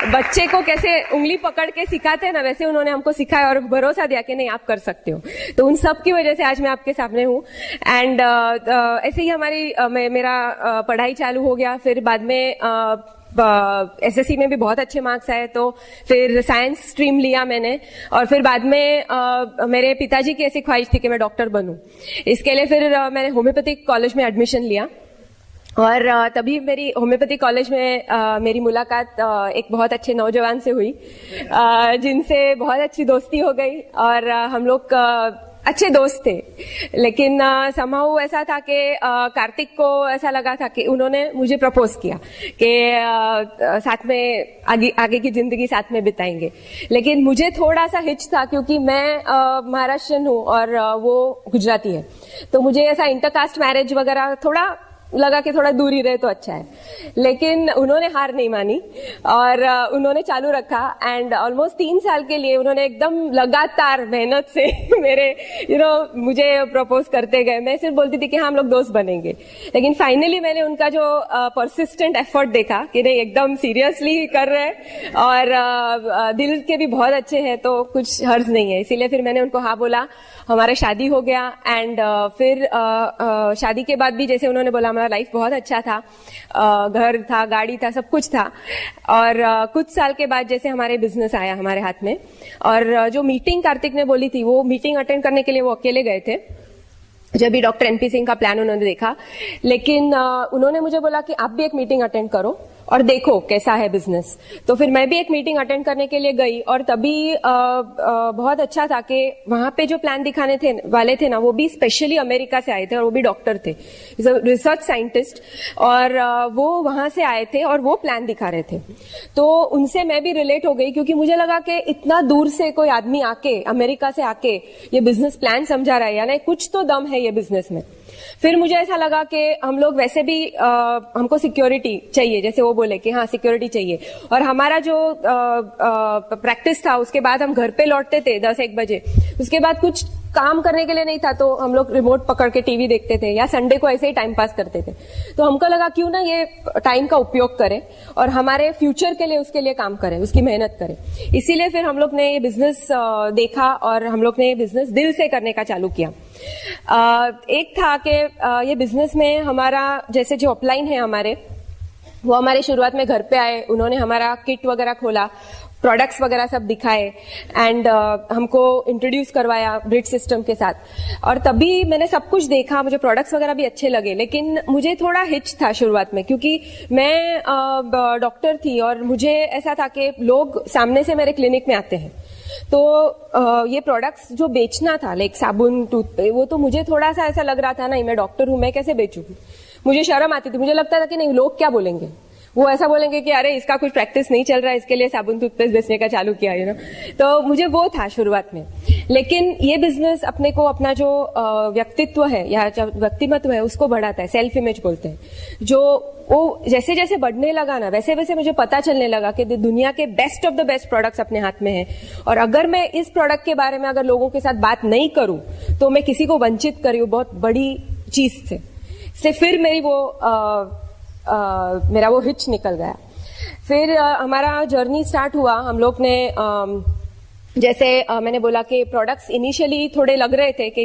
बच्चे को कैसे उंगली पकड़ के सिखाते हैं ना, वैसे उन्होंने हमको सिखाया और भरोसा दिया कि नहीं आप कर सकते हो। तो उन सब की वजह से आज मैं आपके सामने हूँ। एंड ऐसे ही हमारी मेरा पढ़ाई चालू हो गया। फिर बाद में एसएससी में भी बहुत अच्छे मार्क्स आए तो फिर साइंस स्ट्रीम लिया मैंने। और फिर बाद में मेरे पिताजी की ऐसी ख्वाहिश थी कि मैं डॉक्टर बनूं। इसके लिए फिर मैंने होम्योपैथिक कॉलेज में एडमिशन लिया और तभी मेरी होम्योपैथिक कॉलेज में मेरी मुलाकात एक बहुत अच्छे नौजवान से हुई जिनसे बहुत अच्छी दोस्ती हो गई और हम लोग अच्छे दोस्त थे। लेकिन समहाउ ऐसा था कि कार्तिक को ऐसा लगा था कि उन्होंने मुझे प्रपोज किया कि साथ में आगे की जिंदगी साथ में बिताएंगे। लेकिन मुझे थोड़ा सा हिच था क्योंकि मैं महाराष्ट्रियन हूँ और वो गुजराती है, तो मुझे ऐसा इंटरकास्ट मैरिज वगैरह थोड़ा लगा कि थोड़ा दूर ही रहे तो अच्छा है, लेकिन उन्होंने हार नहीं मानी और उन्होंने चालू रखा एंड ऑलमोस्ट 3 साल के लिए उन्होंने एकदम लगातार मेहनत से मेरे मुझे प्रपोज करते गए। मैं सिर्फ बोलती थी कि हाँ हम लोग दोस्त बनेंगे, लेकिन फाइनली मैंने उनका जो परसिस्टेंट एफर्ट देखा कि नहीं एकदम सीरियसली कर रहे हैं और दिल के भी बहुत अच्छे हैं, तो कुछ हर्ज नहीं है। इसीलिए फिर मैंने उनको हाँ बोला, हमारा शादी हो गया एंड फिर शादी के बाद भी जैसे उन्होंने बोला हमारा लाइफ बहुत अच्छा था, घर था, गाड़ी था, सब कुछ था। और कुछ साल के बाद जैसे हमारे बिजनेस आया हमारे हाथ में, और जो मीटिंग कार्तिक ने बोली थी वो मीटिंग अटेंड करने के लिए वो अकेले गए थे जब भी डॉक्टर एनपी सिंह का प्लान उन्होंने देखा, लेकिन उन्होंने मुझे बोला कि आप भी एक मीटिंग अटेंड करो और देखो कैसा है बिजनेस। तो फिर मैं भी एक मीटिंग अटेंड करने के लिए गई और तभी बहुत अच्छा था कि वहां पे जो प्लान दिखाने वाले थे ना वो भी स्पेशली अमेरिका से आए थे और वो भी डॉक्टर थे, रिसर्च साइंटिस्ट, और वो वहां से आए थे और वो प्लान दिखा रहे थे। तो उनसे मैं भी रिलेट हो गई क्योंकि मुझे लगा कि इतना दूर से कोई आदमी आके, अमेरिका से आके ये बिजनेस प्लान समझा रहा है, यानी कुछ तो दम है ये बिजनेस में। फिर मुझे ऐसा लगा कि हम लोग वैसे भी हमको सिक्योरिटी चाहिए, जैसे वो बोले कि हाँ सिक्योरिटी चाहिए, और हमारा जो प्रैक्टिस था उसके बाद हम घर पे लौटते थे 10-1 बजे, उसके बाद कुछ काम करने के लिए नहीं था तो हम लोग रिमोट पकड़ के टीवी देखते थे या संडे को ऐसे ही टाइम पास करते थे। तो हमको लगा क्यों ना ये टाइम का उपयोग करें और हमारे फ्यूचर के लिए उसके लिए काम करें, उसकी मेहनत करें। इसीलिए फिर हम लोग ने ये बिजनेस देखा और हम लोग ने ये बिजनेस दिल से करने का चालू किया। एक था कि ये बिजनेस में हमारा जैसे जो अपलाइन है हमारे, वो हमारे शुरुआत में घर पे आए, उन्होंने हमारा किट वगैरह खोला, प्रोडक्ट्स वगैरह सब दिखाए एंड हमको इंट्रोड्यूस करवाया ब्रिज सिस्टम के साथ। और तभी मैंने सब कुछ देखा, मुझे प्रोडक्ट्स वगैरह भी अच्छे लगे, लेकिन मुझे थोड़ा हिच था शुरुआत में क्योंकि मैं डॉक्टर थी और मुझे ऐसा था कि लोग सामने से मेरे क्लिनिक में आते हैं, तो ये प्रोडक्ट्स जो बेचना था लाइक साबुन, टूथपेस्ट, वो तो मुझे थोड़ा सा ऐसा लग रहा था नहीं मैं डॉक्टर हूं, मैं कैसे बेचूंगी, मुझे शर्म आती थी। मुझे लगता था कि नहीं लोग क्या बोलेंगे, वो ऐसा बोलेंगे कि अरे इसका कुछ प्रैक्टिस नहीं चल रहा है, इसके लिए साबुन टूथपेस्ट बेचने का चालू किया तो मुझे वो था शुरुआत में। लेकिन ये बिजनेस अपने को अपना जो व्यक्तित्व है या जो व्यक्तिमत्व है उसको बढ़ाता है, सेल्फ इमेज बोलते हैं, जो वो जैसे जैसे बढ़ने लगा ना वैसे वैसे मुझे पता चलने लगा कि दुनिया के best of the best products अपने हाथ में है, और अगर मैं इस प्रोडक्ट के बारे में अगर लोगों के साथ बात नहीं करूं तो मैं किसी को वंचित कर रही हूं बहुत बड़ी चीज से। इसलिए फिर मेरी मेरा वो हिच निकल गया। फिर हमारा जर्नी स्टार्ट हुआ। हम लोग ने जैसे मैंने बोला कि प्रोडक्ट्स इनिशियली थोड़े लग रहे थे कि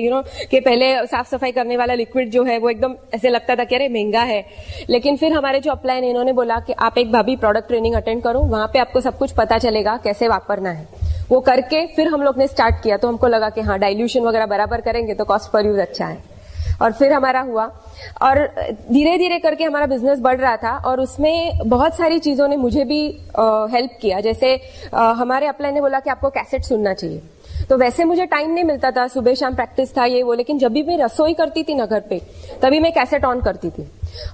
कि पहले साफ सफाई करने वाला लिक्विड जो है वो एकदम ऐसे लगता था कि अरे महंगा है, लेकिन फिर हमारे जो अपलाइन इन्होंने बोला कि आप एक भाभी प्रोडक्ट ट्रेनिंग अटेंड करो, वहां पे आपको सब कुछ पता चलेगा कैसे वापरना है। वो करके फिर हम लोग ने स्टार्ट किया, तो हमको लगा कि हाँ डाइल्यूशन वगैरह बराबर करेंगे तो कॉस्ट पर यूज अच्छा है, और फिर हमारा हुआ और धीरे धीरे करके हमारा बिजनेस बढ़ रहा था और उसमें बहुत सारी चीजों ने मुझे भी हेल्प किया। जैसे हमारे अपलाइन ने बोला कि आपको कैसेट सुनना चाहिए, तो वैसे मुझे टाइम नहीं मिलता था, सुबह शाम प्रैक्टिस था ये वो, लेकिन जब भी मैं रसोई करती थी ना घर पे तभी मैं कैसेट ऑन करती थी।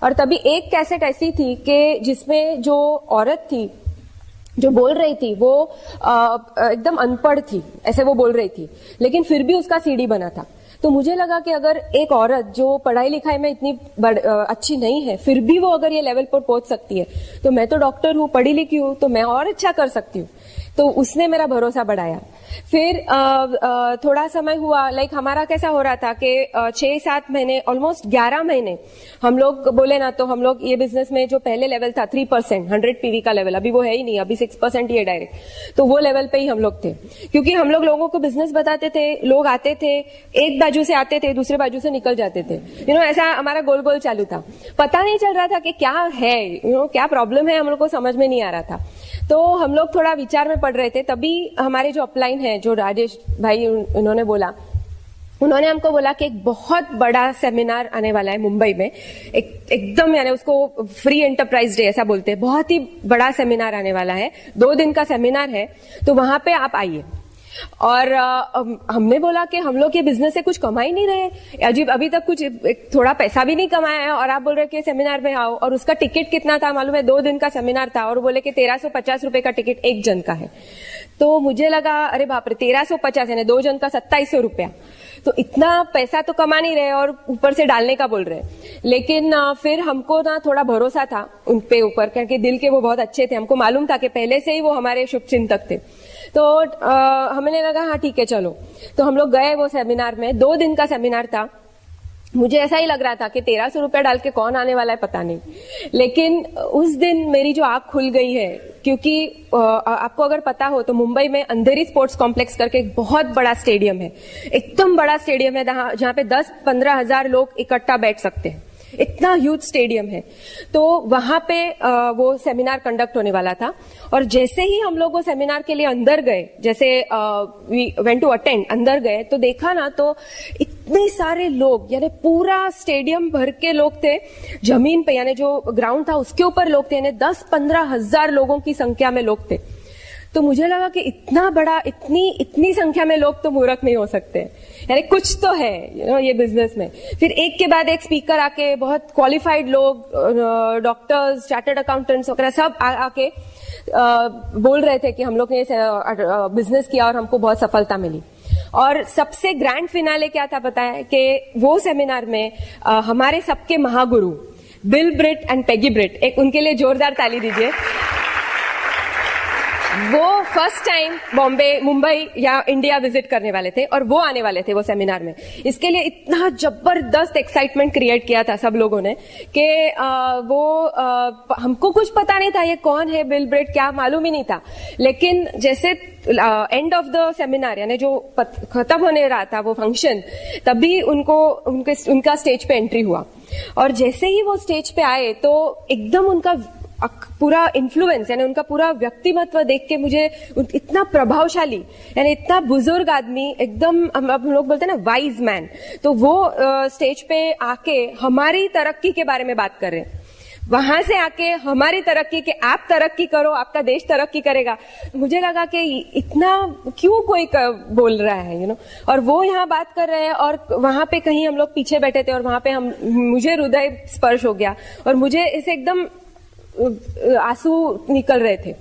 और तभी एक कैसेट ऐसी थी कि जिसमें जो औरत थी जो बोल रही थी वो एकदम अनपढ़ थी, ऐसे वो बोल रही थी, लेकिन फिर भी उसका सीडी बना था। तो मुझे लगा कि अगर एक औरत जो पढ़ाई लिखाई में इतनी अच्छी नहीं है फिर भी वो अगर ये लेवल पर पहुंच सकती है, तो मैं तो डॉक्टर हूँ, पढ़ी लिखी हूँ, तो मैं और अच्छा कर सकती हूँ। तो उसने मेरा भरोसा बढ़ाया। फिर थोड़ा समय हुआ, लाइक हमारा कैसा हो रहा था कि 6-7 महीने, ऑलमोस्ट 11 महीने हम लोग बोले ना, तो हम लोग ये बिजनेस में जो पहले लेवल था 3% 100 पीवी का लेवल, अभी वो है ही नहीं, अभी 6% ही है डायरेक्ट, तो वो लेवल पे ही हम लोग थे। क्योंकि हम लोग लोगों को बिजनेस बताते थे, लोग आते थे, एक बाजू से आते थे, दूसरे बाजू से निकल जाते थे, ऐसा हमारा गोल गोल चालू था। पता नहीं चल रहा था कि क्या है, क्या प्रॉब्लम है, हम लोग को समझ में नहीं आ रहा था। तो हम लोग थोड़ा विचार में पड़ रहे थे। तभी हमारे जो अपलाइन है, जो राजेश भाई, उन्होंने उन्होंने हमको बोला कि एक बहुत बड़ा सेमिनार आने वाला है मुंबई में, एकदम यानी उसको फ्री एंटरप्राइज डे ऐसा बोलते हैं, बहुत ही बड़ा सेमिनार आने वाला है, 2 दिन का सेमिनार है, तो वहां पे आप आइए। और हमने बोला कि हम लोग ये बिजनेस से कुछ कमा ही नहीं रहे, अजीब, अभी तक कुछ थोड़ा पैसा भी नहीं कमाया है और आप बोल रहे कि सेमिनार में आओ। और उसका टिकट कितना था मालूम है? 2 दिन का सेमिनार था और बोले कि 1350 रुपए का टिकट एक जन का है। तो मुझे लगा अरे बाप रे, 1350 यानी 2 जन का 2700 रुपया, तो इतना पैसा तो कमा नहीं रहे और ऊपर से डालने का बोल रहे। लेकिन फिर हमको ना थोड़ा भरोसा था उन पे ऊपर, क्योंकि दिल के वो बहुत अच्छे थे, हमको मालूम था कि पहले से ही वो हमारे शुभचिंतक थे। तो हमने लगा हाँ ठीक है चलो। तो हम लोग गए वो सेमिनार में, 2 दिन का सेमिनार था। मुझे ऐसा ही लग रहा था कि 1300 रुपया डाल के कौन आने वाला है पता नहीं, लेकिन उस दिन मेरी जो आंख खुल गई है, क्योंकि आपको अगर पता हो तो मुंबई में अंधेरी स्पोर्ट्स कॉम्प्लेक्स करके एक बहुत बड़ा स्टेडियम है, एकदम बड़ा स्टेडियम है जहां पे 10-15 हजार लोग इकट्ठा बैठ सकते हैं, इतना ह्यूज स्टेडियम है। तो वहां पे वो सेमिनार कंडक्ट होने वाला था और जैसे ही हम लोग वो सेमिनार के लिए अंदर गए, जैसे वी वेंट टू अटेंड, अंदर गए तो देखा ना तो इतने सारे लोग, यानी पूरा स्टेडियम भर के लोग थे, जमीन पे यानी जो ग्राउंड था उसके ऊपर लोग थे, यानी 10-15 हजार लोगों की संख्या में लोग थे। तो मुझे लगा कि इतना बड़ा, इतनी संख्या में लोग तो मूर्ख नहीं हो सकते, यानी कुछ तो है ये बिजनेस में। फिर एक के बाद एक स्पीकर आके, बहुत क्वालिफाइड लोग, डॉक्टर्स, चार्टर्ड अकाउंटेंट्स वगैरह सब आके बोल रहे थे कि हम लोग ने बिजनेस किया और हमको बहुत सफलता मिली। और सबसे ग्रैंड फिनाले क्या था पता है? कि वो सेमिनार में हमारे सबके Mahaguru Bill Britt and Peggy ब्रिट, एक उनके लिए जोरदार ताली दीजिए। वो फर्स्ट टाइम बॉम्बे, मुंबई या इंडिया विजिट करने वाले थे और वो आने वाले थे वो सेमिनार में। इसके लिए इतना जबरदस्त एक्साइटमेंट क्रिएट किया था सब लोगों ने कि हमको कुछ पता नहीं था ये कौन है बिल ब्रिट, क्या मालूम ही नहीं था। लेकिन जैसे एंड ऑफ द सेमिनार, यानी जो खत्म होने रहा था वो फंक्शन, तभी उनका स्टेज पे एंट्री हुआ और जैसे ही वो स्टेज पे आए तो एकदम उनका पूरा इन्फ्लुएंस, यानी उनका पूरा व्यक्तिमत्व देख के मुझे इतना प्रभावशाली, यानी इतना बुजुर्ग आदमी, एकदम हम लोग बोलते हैं ना वाइज मैन, तो वो स्टेज पे आके हमारी तरक्की के बारे में बात कर रहे हैं। वहां से आके हमारी तरक्की के, आप तरक्की करो, आपका देश तरक्की करेगा। मुझे लगा कि इतना क्यों कोई बोल रहा है और वो यहाँ बात कर रहे हैं और वहां पे कहीं हम लोग पीछे बैठे थे और वहां पे मुझे हृदय स्पर्श हो गया और मुझे इसे एकदम आंसू निकल रहे थे।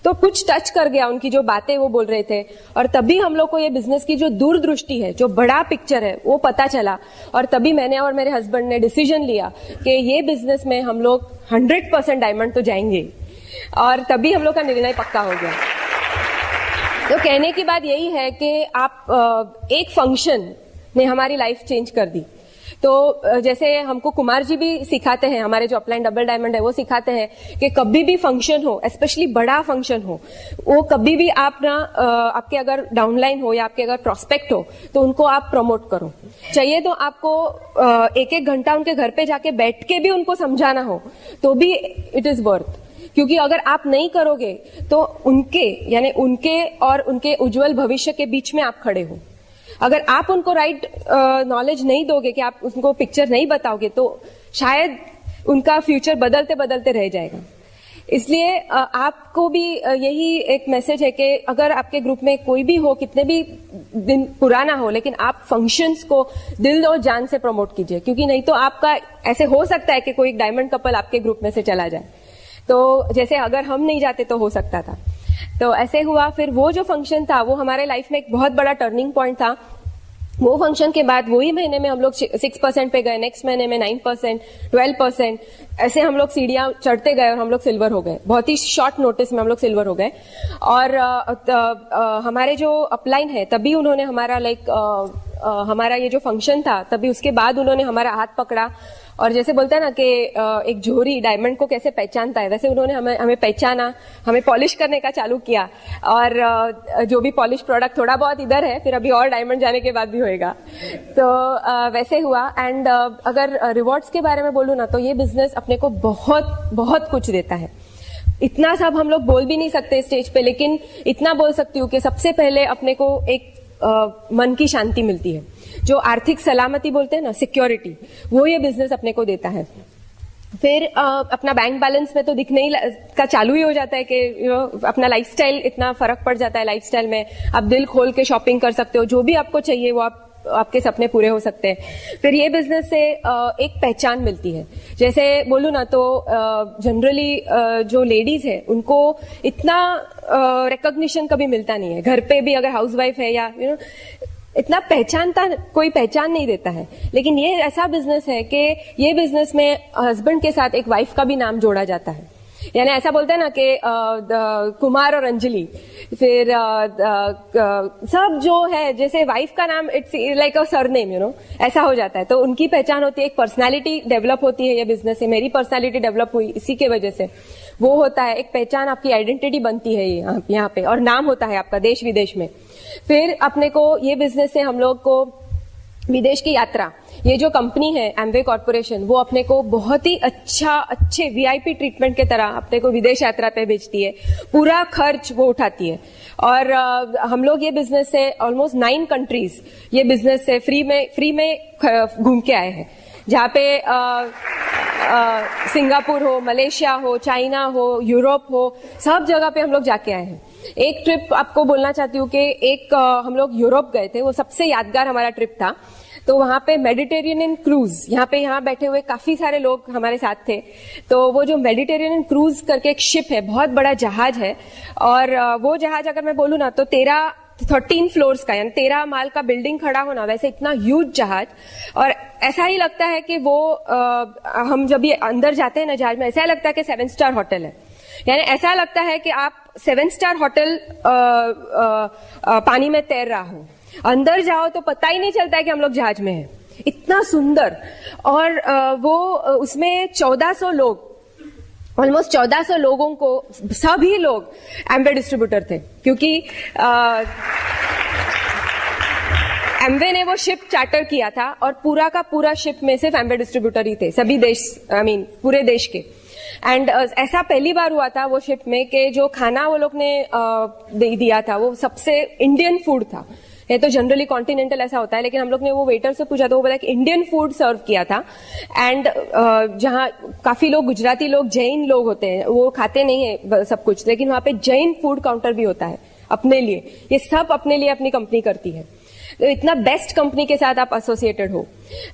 तो कुछ टच कर गया उनकी जो बातें वो बोल रहे थे और तभी हम लोग को ये बिजनेस की जो दूरदृष्टि है, जो बड़ा पिक्चर है, वो पता चला। और तभी मैंने और मेरे हस्बैंड ने डिसीजन लिया कि ये बिजनेस में हम लोग 100% डायमंड तो जाएंगे और तभी हम लोग का निर्णय पक्का हो गया। तो कहने की बात यही है कि आप एक फंक्शन ने हमारी लाइफ चेंज कर दी। तो जैसे हमको कुमार जी भी सिखाते हैं, हमारे जो अपलाइन डबल डायमंड है वो सिखाते हैं कि कभी भी फंक्शन हो, स्पेशली बड़ा फंक्शन हो, वो कभी भी आप ना आपके अगर डाउनलाइन हो या आपके अगर प्रोस्पेक्ट हो तो उनको आप प्रमोट करो। चाहिए तो आपको 1-1 घंटा उनके घर पे जाके बैठ के भी उनको समझाना हो तो भी इट इज वर्थ, क्योंकि अगर आप नहीं करोगे तो उनके और उनके उज्जवल भविष्य के बीच में आप खड़े हो। अगर आप उनको राइट नॉलेज नहीं दोगे, कि आप उनको पिक्चर नहीं बताओगे, तो शायद उनका फ्यूचर बदलते बदलते रह जाएगा। इसलिए आपको भी यही एक मैसेज है कि अगर आपके ग्रुप में कोई भी हो, कितने भी दिन पुराना हो, लेकिन आप फंक्शंस को दिल और जान से प्रमोट कीजिए, क्योंकि नहीं तो आपका ऐसे हो सकता है कि कोई डायमंड कपल आपके ग्रुप में से चला जाए। तो जैसे अगर हम नहीं जाते तो हो सकता था, तो ऐसे हुआ। फिर वो जो फंक्शन था वो हमारे लाइफ में एक बहुत बड़ा टर्निंग पॉइंट था। वो फंक्शन के बाद वही महीने में हम लोग 6% पे गए, नेक्स्ट महीने में 9%, 12%, ऐसे हम लोग सीढ़ियां चढ़ते गए और हम लोग सिल्वर हो गए। बहुत ही शॉर्ट नोटिस में हम लोग सिल्वर हो गए। और हमारे जो अपलाइन है तभी उन्होंने हमारा हमारा ये जो फंक्शन था तभी उसके बाद उन्होंने हमारा हाथ पकड़ा और जैसे बोलते हैं ना कि एक जोहरी डायमंड को कैसे पहचानता है, वैसे उन्होंने हमें पहचाना, हमें पॉलिश करने का चालू किया। और जो भी पॉलिश प्रोडक्ट थोड़ा बहुत इधर है, फिर अभी और डायमंड जाने के बाद भी होएगा। तो वैसे हुआ। एंड अगर रिवॉर्ड्स के बारे में बोलूं ना तो ये बिजनेस अपने को बहुत बहुत कुछ देता है। इतना सब हम लोग बोल भी नहीं सकते स्टेज पे, लेकिन इतना बोल सकती हूँ कि सबसे पहले अपने को एक मन की शांति मिलती है, जो आर्थिक सलामती बोलते हैं ना, सिक्योरिटी, वो ये बिजनेस अपने को देता है। फिर अपना बैंक बैलेंस में तो दिखने ही का चालू ही हो जाता है कि अपना लाइफस्टाइल, इतना फर्क पड़ जाता है लाइफस्टाइल में। आप दिल खोल के शॉपिंग कर सकते हो, जो भी आपको चाहिए वो आपके सपने पूरे हो सकते हैं। फिर ये बिजनेस से एक पहचान मिलती है। जैसे बोलूं ना तो जनरली जो लेडीज है उनको इतना रिकॉग्निशन कभी मिलता नहीं है। घर पे भी अगर हाउसवाइफ है या इतना कोई पहचान नहीं देता है। लेकिन ये ऐसा बिजनेस है कि ये बिजनेस में हस्बैंड के साथ एक वाइफ का भी नाम जोड़ा जाता है। यानी ऐसा बोलते हैं ना कि कुमार और अंजलि, फिर सब जो है जैसे वाइफ का नाम इट्स लाइक अ सरनेम, ऐसा हो जाता है। तो उनकी पहचान होती है, एक पर्सनालिटी डेवलप होती है ये बिजनेस से। मेरी पर्सनालिटी डेवलप हुई इसी के वजह से। वो होता है एक पहचान, आपकी आइडेंटिटी बनती है यहाँ पे, और नाम होता है आपका देश विदेश में। फिर अपने को ये बिजनेस से हम लोग को विदेश की यात्रा, ये जो कंपनी है एमवे कॉर्पोरेशन, वो अपने को बहुत ही अच्छे वीआईपी ट्रीटमेंट के तरह अपने को विदेश यात्रा पे भेजती है। पूरा खर्च वो उठाती है। और हम लोग ये बिजनेस से ऑलमोस्ट 9 कंट्रीज ये बिजनेस से फ्री में घूम के आए हैं, जहाँ पे सिंगापुर हो, मलेशिया हो, चाइना हो, यूरोप हो, सब जगह पे हम लोग जाके आए हैं। एक ट्रिप आपको बोलना चाहती हूँ कि एक हम लोग यूरोप गए थे, वो सबसे यादगार हमारा ट्रिप था। तो वहां पे मेडिटेरेनियन क्रूज, यहाँ बैठे हुए काफी सारे लोग हमारे साथ थे। तो वो जो मेडिटेरेनियन क्रूज करके एक शिप है, बहुत बड़ा जहाज है। और वो जहाज अगर मैं बोलूँ ना तो 13 फ्लोर्स का, यानी 13 माल का बिल्डिंग खड़ा होना, वैसे इतना ह्यूज जहाज। और ऐसा ही लगता है कि वो हम जब ये अंदर जाते हैं ना जहाज में, ऐसा लगता है कि 7 स्टार होटल है। यानी ऐसा लगता है कि आप 7 स्टार होटल पानी में तैर रहा हो। अंदर जाओ तो पता ही नहीं चलता है कि हम लोग जहाज में हैं। इतना सुंदर। और वो उसमें 1400 लोग, ऑलमोस्ट 1400 लोगों को, सभी लोग एमवे डिस्ट्रीब्यूटर थे, क्योंकि एमवे ने वो शिप चार्टर किया था और पूरा का पूरा शिप में सिर्फ एमवे डिस्ट्रीब्यूटर ही थे, सभी देश, पूरे देश के। एंड ऐसा पहली बार हुआ था वो शिप में कि जो खाना वो लोग ने दिया था वो सबसे इंडियन फूड था। ये तो जनरली कॉन्टिनेंटल ऐसा होता है, लेकिन हम लोग ने वो वेटर से पूछा तो वो बोला कि इंडियन फूड सर्व किया था। एंड जहाँ काफी लोग, गुजराती लोग, जैन लोग होते हैं, वो खाते नहीं है सब कुछ, लेकिन वहां पे जैन फूड काउंटर भी होता है अपने लिए। ये सब अपने लिए अपनी कंपनी करती है। तो इतना बेस्ट कंपनी के साथ आप एसोसिएटेड हो।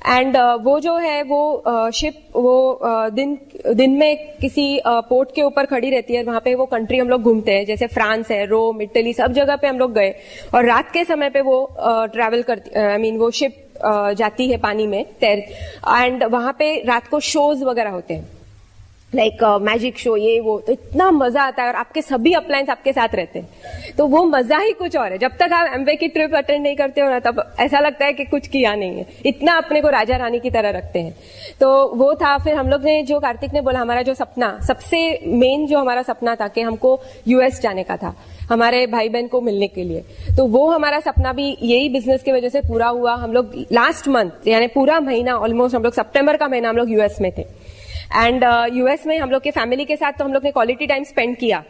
एंड वो जो है वो शिप वो दिन में किसी पोर्ट के ऊपर खड़ी रहती है। वहां पे वो कंट्री हम लोग घूमते हैं, जैसे फ्रांस है, रोम, इटली, सब जगह पे हम लोग गए। और रात के समय पे वो ट्रैवल करती, वो शिप जाती है पानी में तैर। एंड वहां पे रात को शोज वगैरह होते हैं, लाइक मैजिक शो, ये वो। तो इतना मजा आता है और आपके सभी अपलायंस आपके साथ रहते हैं, तो वो मजा ही कुछ और है। जब तक आप एमवे की ट्रिप अटेंड नहीं करते हो ना, तब ऐसा लगता है कि कुछ किया नहीं है। इतना अपने को राजा रानी की तरह रखते हैं। तो वो था। फिर हम लोग ने, जो कार्तिक ने बोला, हमारा जो सपना, सबसे मेन जो हमारा सपना था कि हमको यूएस जाने का था हमारे भाई बहन को मिलने के लिए। तो वो हमारा सपना भी यही बिजनेस की वजह से पूरा हुआ। हम लोग लास्ट मंथ, यानी पूरा महीना, ऑलमोस्ट हम लोग सितंबर का महीना हम लोग यूएस में थे। एंड यूएस में हम लोग के फैमिली के साथ तो हम लोग ने क्वालिटी टाइम स्पेंड किया।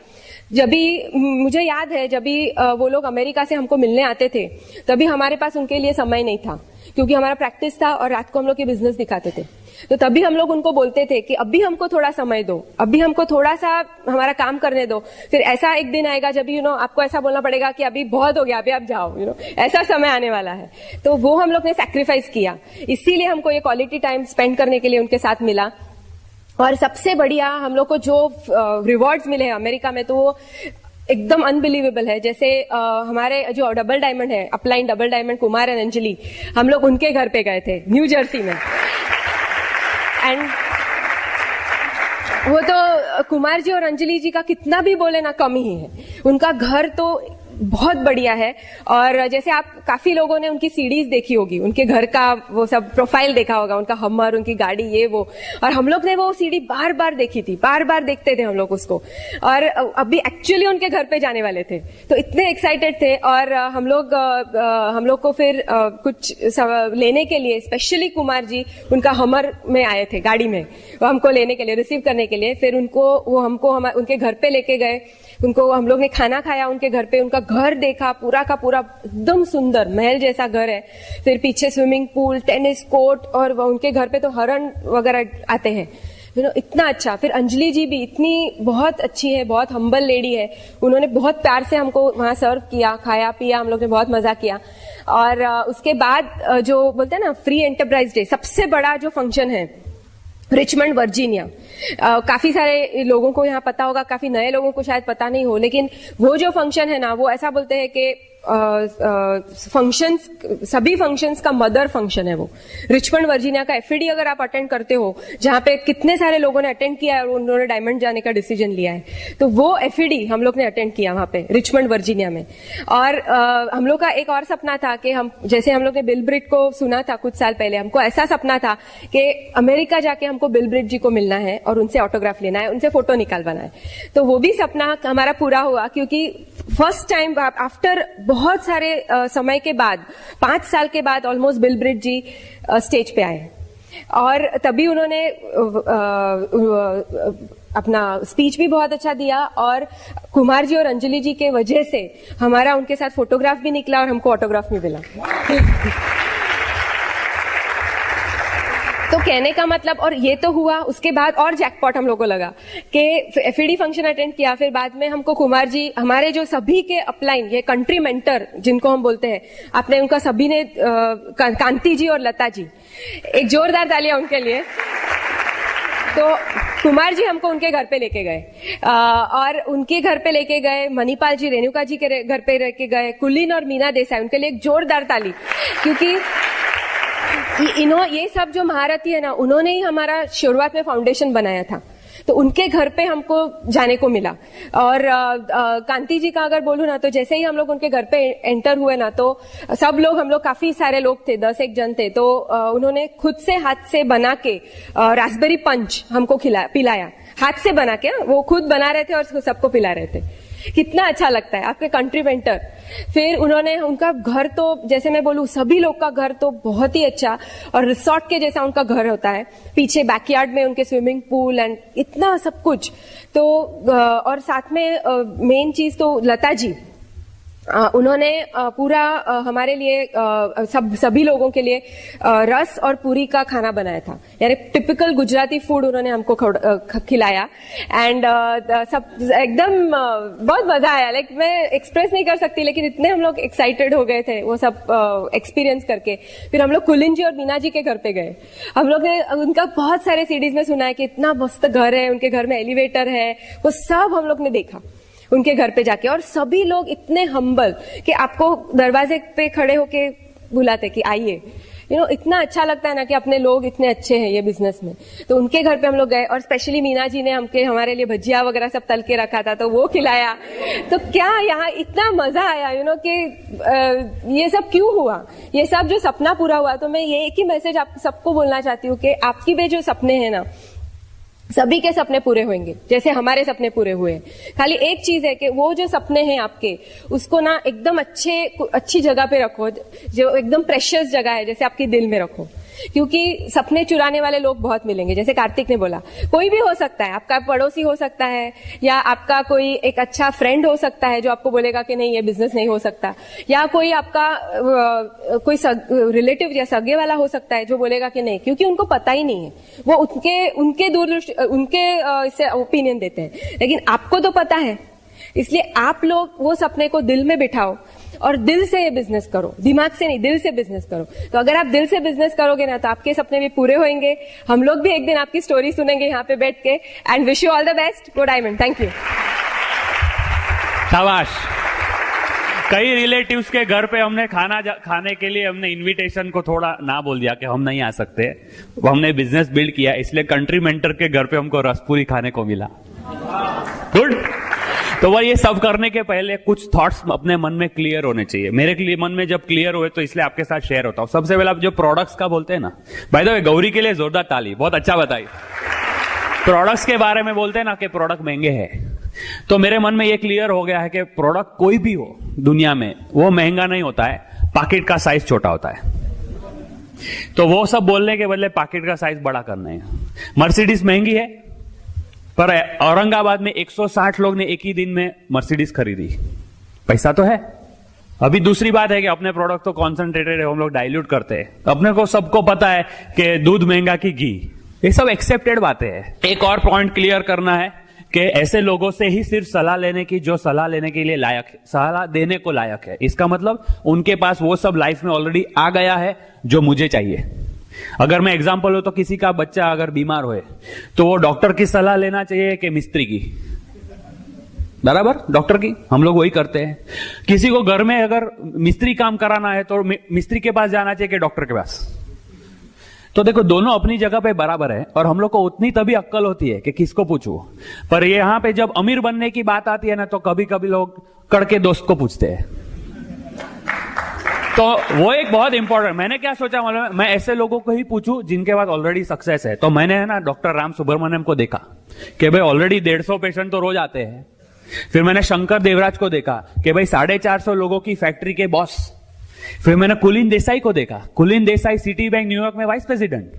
जब भी मुझे याद है, जब भी वो लोग अमेरिका से हमको मिलने आते थे, तभी हमारे पास उनके लिए समय नहीं था, क्योंकि हमारा प्रैक्टिस था और रात को हम लोग के बिजनेस दिखाते थे। तो तभी हम लोग उनको बोलते थे कि अभी हमको थोड़ा समय दो, अभी हमको थोड़ा सा हमारा काम करने दो। फिर ऐसा एक दिन आएगा जब आपको ऐसा बोलना पड़ेगा कि अभी बहुत हो गया, अभी आप जाओ, ऐसा समय आने वाला है। तो वो हम लोग ने सैक्रिफाइस किया, इसीलिए हमको ये क्वालिटी टाइम स्पेंड करने के लिए उनके साथ मिला। और सबसे बढ़िया हम लोग को जो रिवॉर्ड्स मिले हैं अमेरिका में, तो वो एकदम अनबिलीवेबल है। जैसे हमारे जो डबल डायमंड है, upline double diamond, Kumar and Anjali, हम लोग उनके घर पे गए थे न्यू जर्सी में। एंड वो तो कुमार जी और अंजलि जी का कितना भी बोले ना कम ही है। उनका घर तो बहुत बढ़िया है। और जैसे आप काफी लोगों ने उनकी सीडीज देखी होगी, उनके घर का वो सब प्रोफाइल देखा होगा, उनका हमर, उनकी गाड़ी, ये वो। और हम लोग ने वो सीडी बार बार देखी थी, बार बार देखते थे हम लोग उसको। और अभी एक्चुअली उनके घर पे जाने वाले थे, तो इतने एक्साइटेड थे। और हम लोग को फिर कुछ लेने के लिए, स्पेशली कुमार जी उनका हमर में आए थे गाड़ी में, वो हमको लेने के लिए, रिसीव करने के लिए। फिर हमको उनके घर पे लेके गए, उनको हम लोग ने खाना खाया उनके घर पे, उनका घर देखा, पूरा का पूरा एकदम सुंदर महल जैसा घर है। फिर पीछे स्विमिंग पूल, टेनिस कोर्ट, और उनके घर पे तो हरण वगैरह आते हैं। इतना अच्छा। फिर अंजलि जी भी इतनी बहुत अच्छी है, बहुत हम्बल लेडी है, उन्होंने बहुत प्यार से हमको वहां सर्व किया, खाया पिया, हम लोग ने बहुत मजा किया। और उसके बाद जो बोलते हैं ना फ्री एंटरप्राइज डे, सबसे बड़ा जो फंक्शन है रिचमंड वर्जीनिया, काफी सारे लोगों को यहाँ पता होगा, काफी नए लोगों को शायद पता नहीं हो, लेकिन वो जो फंक्शन है ना, वो ऐसा बोलते हैं कि फंक्शंस, सभी फंक्शंस का मदर फंक्शन है वो। रिचमंड वर्जीनिया का एफईडी अगर आप अटेंड करते हो, जहां पे कितने सारे लोगों ने अटेंड किया है और उन्होंने डायमंड जाने का डिसीजन लिया है, तो वो एफईडी हम लोग ने अटेंड किया वहां पे रिचमंड वर्जीनिया में। और हम लोग का एक और सपना था कि हम, जैसे हम लोग ने बिल ब्रिट को सुना था कुछ साल पहले, हमको ऐसा सपना था कि अमेरिका जाके हमको बिल ब्रिट जी को मिलना है और उनसे ऑटोग्राफ लेना है, उनसे फोटो निकालवाना है। तो वो भी सपना हमारा पूरा हुआ, क्योंकि फर्स्ट टाइम आफ्टर बहुत सारे समय के बाद, 5 साल के बाद ऑलमोस्ट बिल ब्रिट जी स्टेज पे आए और तभी उन्होंने अपना स्पीच भी बहुत अच्छा दिया और कुमार जी और अंजलि जी के वजह से हमारा उनके साथ फोटोग्राफ भी निकला और हमको ऑटोग्राफ भी मिला। तो कहने का मतलब, और ये तो हुआ, उसके बाद और जैकपॉट हम लोग को लगा कि एफईडी फंक्शन अटेंड किया, फिर बाद में हमको कुमार जी, हमारे जो सभी के अपलाइन, ये कंट्री मेंटर जिनको हम बोलते हैं, आपने उनका सभी ने, कांति जी और लता जी, एक जोरदार तालियां उनके लिए। तो कुमार जी हमको उनके घर पे लेके गए और उनके घर पे लेके गए, मणिपाल जी, रेणुका जी के घर पे लेके गए, कुलीन और मीना देसाई, उनके लिए एक जोरदार ताली, क्योंकि ये सब जो महारथी है ना, उन्होंने ही हमारा शुरुआत में फाउंडेशन बनाया था, तो उनके घर पे हमको जाने को मिला। और कांति जी का अगर बोलूं ना, तो जैसे ही हम लोग उनके घर पे एंटर हुए ना, तो सब लोग, हम लोग काफी सारे लोग थे, 10 एक जन थे, तो उन्होंने खुद से हाथ से बना के रास्पबेरी पंच हमको पिलाया, हाथ से बना के, वो खुद बना रहे थे और सबको पिला रहे थे। कितना अच्छा लगता है, आपके कंट्री मेंटर। फिर उन्होंने, उनका घर तो जैसे मैं बोलूं, सभी लोग का घर तो बहुत ही अच्छा और रिसोर्ट के जैसा उनका घर होता है, पीछे बैकयार्ड में उनके स्विमिंग पूल एंड इतना सब कुछ। तो और साथ में मेन चीज तो लता जी, उन्होंने पूरा हमारे लिए, सभी लोगों के लिए रस और पूरी का खाना बनाया था, यानी टिपिकल गुजराती फूड उन्होंने हमको खिलाया। एंड सब एकदम बहुत मजा आया, लाइक मैं एक्सप्रेस नहीं कर सकती, लेकिन इतने हम लोग एक्साइटेड हो गए थे वो सब एक्सपीरियंस करके। फिर हम लोग कुलिन जी और मीना जी के घर पे गए। हम लोग ने उनका बहुत सारे सीडीज में सुना है कि इतना मस्त घर है, उनके घर में एलिवेटर है, वो सब हम लोग ने देखा उनके घर पे जाके। और सभी लोग इतने हम्बल कि आपको दरवाजे पे खड़े होके बुलाते कि आइए। इतना अच्छा लगता है ना कि अपने लोग इतने अच्छे हैं ये बिजनेस में। तो उनके घर पे हम लोग गए और स्पेशली मीना जी ने हमारे लिए भजिया वगैरह सब तल के रखा था, तो वो खिलाया। तो क्या यहाँ इतना मजा आया कि ये सब क्यों हुआ, ये सब जो सपना पूरा हुआ। तो मैं ये एक ही मैसेज आप सबको बोलना चाहती हूँ कि आपकी भी जो सपने हैं ना, सभी के सपने पूरे होंगे जैसे हमारे सपने पूरे हुए। खाली एक चीज है कि वो जो सपने हैं आपके, उसको ना एकदम अच्छी जगह पे रखो, जो एकदम प्रेशियस जगह है, जैसे आपके दिल में रखो, क्योंकि सपने चुराने वाले लोग बहुत मिलेंगे। जैसे कार्तिक ने बोला, कोई भी हो सकता है, आपका पड़ोसी हो सकता है, या आपका कोई एक अच्छा फ्रेंड हो सकता है जो आपको बोलेगा कि नहीं ये बिजनेस नहीं हो सकता, या कोई आपका कोई रिलेटिव या सगे वाला हो सकता है जो बोलेगा कि नहीं, क्योंकि उनको पता ही नहीं है, वो उनके दूरदृष्टि, उनके इससे ओपिनियन देते हैं, लेकिन आपको तो पता है। इसलिए आप लोग वो सपने को दिल में बिठाओ और दिल से ये बिजनेस करो, दिमाग से नहीं, दिल से बिजनेस करो। तो अगर आप दिल से बिजनेस करोगे ना, तो आपके सपने भी पूरे होंगे। हम लोग भी एक दिन आपकी स्टोरी सुनेंगे यहाँ पे बैठ के। And wish you all the best, go diamond. Thank you. शाबाश। कई रिलेटिव्स के घर पे हमने खाने के लिए हमने इनविटेशन को थोड़ा ना बोल दिया कि हम नहीं आ सकते। हमने बिजनेस बिल्ड किया, इसलिए कंट्री मेंटर के घर पे हमको रसपूरी खाने को मिला। गुड। तो वो ये सब करने के पहले कुछ थॉट्स अपने मन में क्लियर होने चाहिए। मेरे लिए मन में जब क्लियर हुए तो इसलिए आपके साथ शेयर होता हूं। सबसे पहले आप जो प्रोडक्ट्स का बोलते हैं ना, बाय द वे गौरी के लिए जोरदार ताली, बहुत अच्छा बताई। प्रोडक्ट्स के बारे में बोलते हैं ना कि प्रोडक्ट महंगे हैं, तो मेरे मन में ये क्लियर हो गया है कि प्रोडक्ट कोई भी हो दुनिया में, वो महंगा नहीं होता है, पॉकेट का साइज छोटा होता है। तो वो सब बोलने के बदले पॉकेट का साइज बड़ा करना है। मर्सिडीज महंगी है, पर औरंगाबाद में 160 लोग ने एक ही दिन में मर्सिडीज खरीदी, पैसा तो है। अभी दूसरी बात है कि अपने प्रोडक्ट तो कॉन्सेंट्रेटेड है, हम लोग डाइल्यूट करते हैं। अपने को सबको पता है कि दूध महंगा की घी, ये सब एक्सेप्टेड बातें हैं। एक और पॉइंट क्लियर करना है कि ऐसे लोगों से ही सिर्फ सलाह लेने की जो सलाह लेने के लिए लायक है, सलाह देने को लायक है। इसका मतलब उनके पास वो सब लाइफ में ऑलरेडी आ गया है जो मुझे चाहिए। अगर मैं एग्जांपल हो तो किसी का बच्चा अगर बीमार होए तो वो डॉक्टर की सलाह लेना चाहिए कि मिस्त्री की? बराबर, डॉक्टर की। हम लोग वही करते हैं। किसी को घर में अगर मिस्त्री काम कराना है तो मिस्त्री के पास जाना चाहिए कि डॉक्टर के पास? तो देखो, दोनों अपनी जगह पे बराबर है और हम लोग को उतनी तभी अक्ल होती है कि किसको पूछूं। पर यहां पे जब अमीर बनने की बात आती है ना, तो कभी कभी लोग कड़के दोस्त को पूछते हैं। तो वो एक बहुत इंपॉर्टेंट, मैंने क्या सोचा मालूम है, मैं ऐसे लोगों को ही पूछूं जिनके पास ऑलरेडी सक्सेस है। तो मैंने है ना डॉक्टर राम सुब्रमण्यम को देखा कि भाई ऑलरेडी 150 पेशेंट तो रोज आते हैं। फिर मैंने शंकर देवराज को देखा कि भाई 450 लोगों की फैक्ट्री के बॉस। फिर मैंने कुलीन देसाई को देखा, कुलीन देसाई सिटी बैंक न्यूयॉर्क में वाइस प्रेसिडेंट।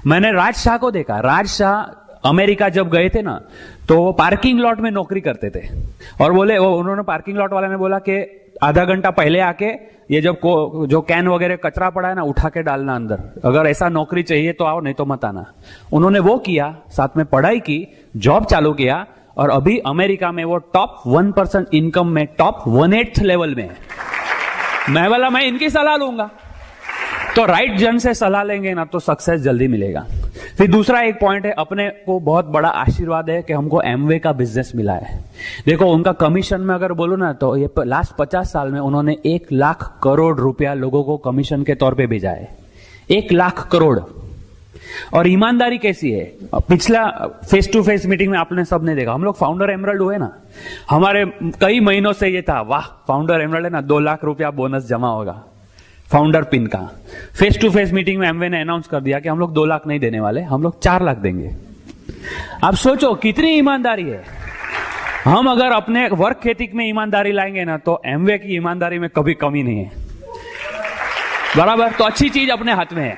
मैंने राज शाह को देखा, राज शाह अमेरिका जब गए थे ना तो वो पार्किंग लॉट में नौकरी करते थे और बोले, उन्होंने पार्किंग लॉट वाले ने बोला कि आधा घंटा पहले आके ये जब जो कैन वगैरह कचरा पड़ा है ना उठा के डालना अंदर, अगर ऐसा नौकरी चाहिए तो आओ, नहीं तो मत आना। उन्होंने वो किया, साथ में पढ़ाई की, जॉब चालू किया और अभी अमेरिका में वो टॉप 1% इनकम में टॉप 1/8 लेवल में है। मैं इनकी सलाह लूंगा। तो राइट जन से सलाह लेंगे ना तो सक्सेस जल्दी मिलेगा। फिर दूसरा एक पॉइंट है, अपने को बहुत बड़ा आशीर्वाद है कि हमको एमवे का बिजनेस मिला है। देखो, उनका कमीशन में अगर बोलो ना तो ये लास्ट 50 साल में उन्होंने 1 लाख करोड़ रुपया लोगों को कमीशन के तौर पे भेजा है। 1 लाख करोड़। और ईमानदारी कैसी है, पिछला फेस टू फेस मीटिंग में आपने सबने देखा, हम लोग फाउंडर एमरल्ड हुए ना, हमारे कई महीनों से ये था, वाह फाउंडर एमरल्ड है ना, 2 लाख रुपया बोनस जमा होगा फाउंडर पिन का। फेस टू फेस मीटिंग में एमवे ने अनाउंस कर दिया कि हम लोग 2 लाख नहीं देने वाले, हम लोग 4 लाख देंगे। आप सोचो कितनी ईमानदारी है। हम अगर अपने वर्क एथिक में ईमानदारी लाएंगे ना तो एमवे की ईमानदारी में कभी कमी नहीं है। बराबर, तो अच्छी चीज अपने हाथ में है।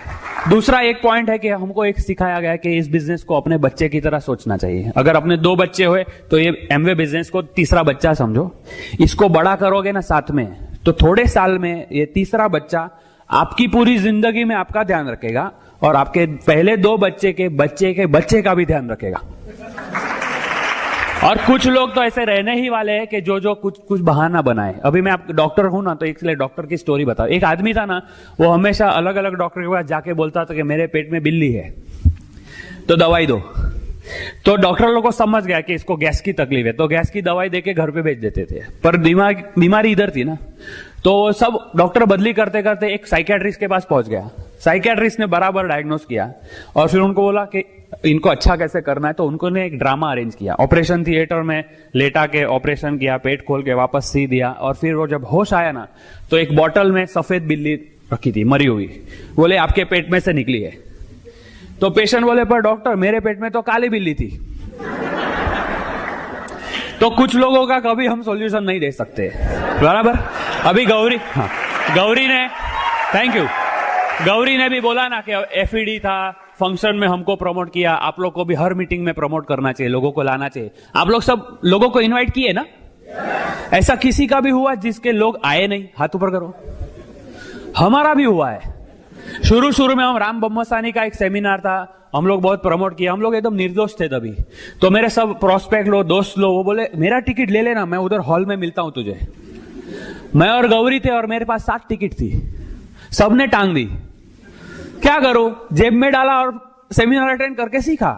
दूसरा एक पॉइंट है कि हमको एक सिखाया गया है कि इस बिजनेस को अपने बच्चे की तरह सोचना चाहिए। अगर अपने 2 बच्चे हुए तो ये एमवे बिजनेस को तीसरा बच्चा समझो। इसको बड़ा करोगे ना साथ में, तो थोड़े साल में ये तीसरा बच्चा आपकी पूरी जिंदगी में आपका ध्यान रखेगा और आपके पहले 2 बच्चे के बच्चे के बच्चे का भी ध्यान रखेगा। और कुछ लोग तो ऐसे रहने ही वाले हैं कि जो कुछ बहाना बनाए। अभी मैं आप डॉक्टर हूं ना तो इसलिए डॉक्टर की स्टोरी बताओ। एक आदमी था ना, वो हमेशा अलग अलग डॉक्टर के पास जाके बोलता था कि मेरे पेट में बिल्ली है तो दवाई दो। तो डॉक्टर लोगों को समझ गया कि इसको गैस की तकलीफ है, तो गैस की दवाई देके घर पे भेज देते थे। पर बीमारी इधर थी ना, तो सब डॉक्टर बदली करते करते एक साइकियाट्रिस्ट के पास पहुंच गया। साइकियाट्रिस्ट ने बराबर डायग्नोस किया और फिर उनको बोला कि इनको अच्छा कैसे करना है। तो उन्होंने एक ड्रामा अरेंज किया, ऑपरेशन थिएटर में लेटा के ऑपरेशन किया, पेट खोल के वापस सी दिया और फिर वो जब होश आया ना तो एक बॉटल में सफेद बिल्ली रखी थी मरी हुई। बोले आपके पेट में से निकली है। तो पेशेंट बोले पर डॉक्टर मेरे पेट में तो काली बिल्ली थी। तो कुछ लोगों का कभी हम सॉल्यूशन नहीं दे सकते, बराबर। अभी गौरी ने थैंक यू, गौरी ने भी बोला ना कि एफईडी था, फंक्शन में हमको प्रमोट किया। आप लोग को भी हर मीटिंग में प्रमोट करना चाहिए, लोगों को लाना चाहिए। आप लोग सब लोगों को इनवाइट किए ना? ऐसा किसी का भी हुआ जिसके लोग आए नहीं? हाथ ऊपर करो। हमारा भी हुआ है। शुरू में हम राम ब्रह्मसानी का एक सेमिनार था, हम लोग बहुत प्रमोट किया। हम लोग एकदम निर्दोष थे तभी। तो मेरे सब प्रोस्पेक्ट लो, दोस्त लो, वो बोले मेरा टिकट ले लेना, मैं उधर हॉल में मिलता हूं तुझे। मैं और गौरी थे और मेरे पास 7 टिकट थी, सबने टांग दी। क्या करो, जेब में डाला और सेमिनार अटेंड करके सीखा।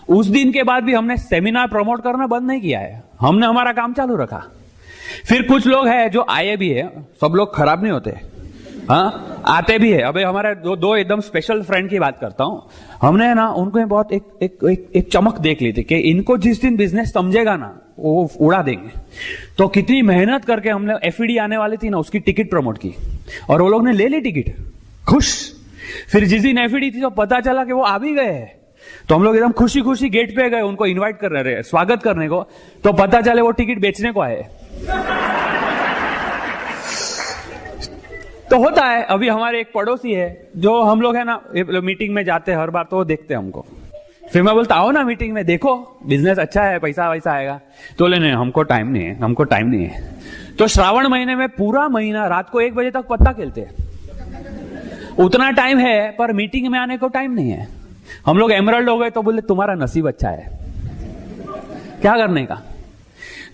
उस दिन के बाद भी हमने सेमिनार प्रमोट करना बंद नहीं किया है, हमने हमारा काम चालू रखा। फिर कुछ लोग हैं जो आए भी है, सब लोग खराब नहीं होते, हाँ आते भी है। अबे हमारे दो एकदम स्पेशल फ्रेंड की बात करता हूं, हमने ना उनको बहुत एक चमक देख ली थी कि इनको जिस दिन बिजनेस समझेगा ना वो उड़ा देंगे। तो कितनी मेहनत करके हमने एफईडी आने वाली थी ना उसकी टिकट प्रमोट की और वो लोग ने ले ली टिकट, खुश। फिर जिस दिन एफईडी थी तो पता चला कि वो आ भी गए, तो हम लोग एकदम खुशी खुशी गेट पे गए उनको इनवाइट कर रहे, स्वागत करने को। तो पता चले वो टिकट बेचने को आए। तो होता है। अभी हमारे एक पड़ोसी है जो हम लोग है ना मीटिंग में जाते हैं हर बार, तो वो देखते हैं हमको। फिर मैं बोलता आओ ना मीटिंग में, देखो बिजनेस अच्छा है, पैसा वैसा आएगा। तो बोले नहीं हमको टाइम नहीं है, हमको टाइम नहीं है। तो श्रावण महीने में पूरा महीना रात को 1 बजे तक पत्ता खेलते हैं। उतना टाइम है पर मीटिंग में आने को टाइम नहीं है। हम लोग एमरल्ड हो गए तो बोले तुम्हारा नसीब अच्छा है, क्या करने का।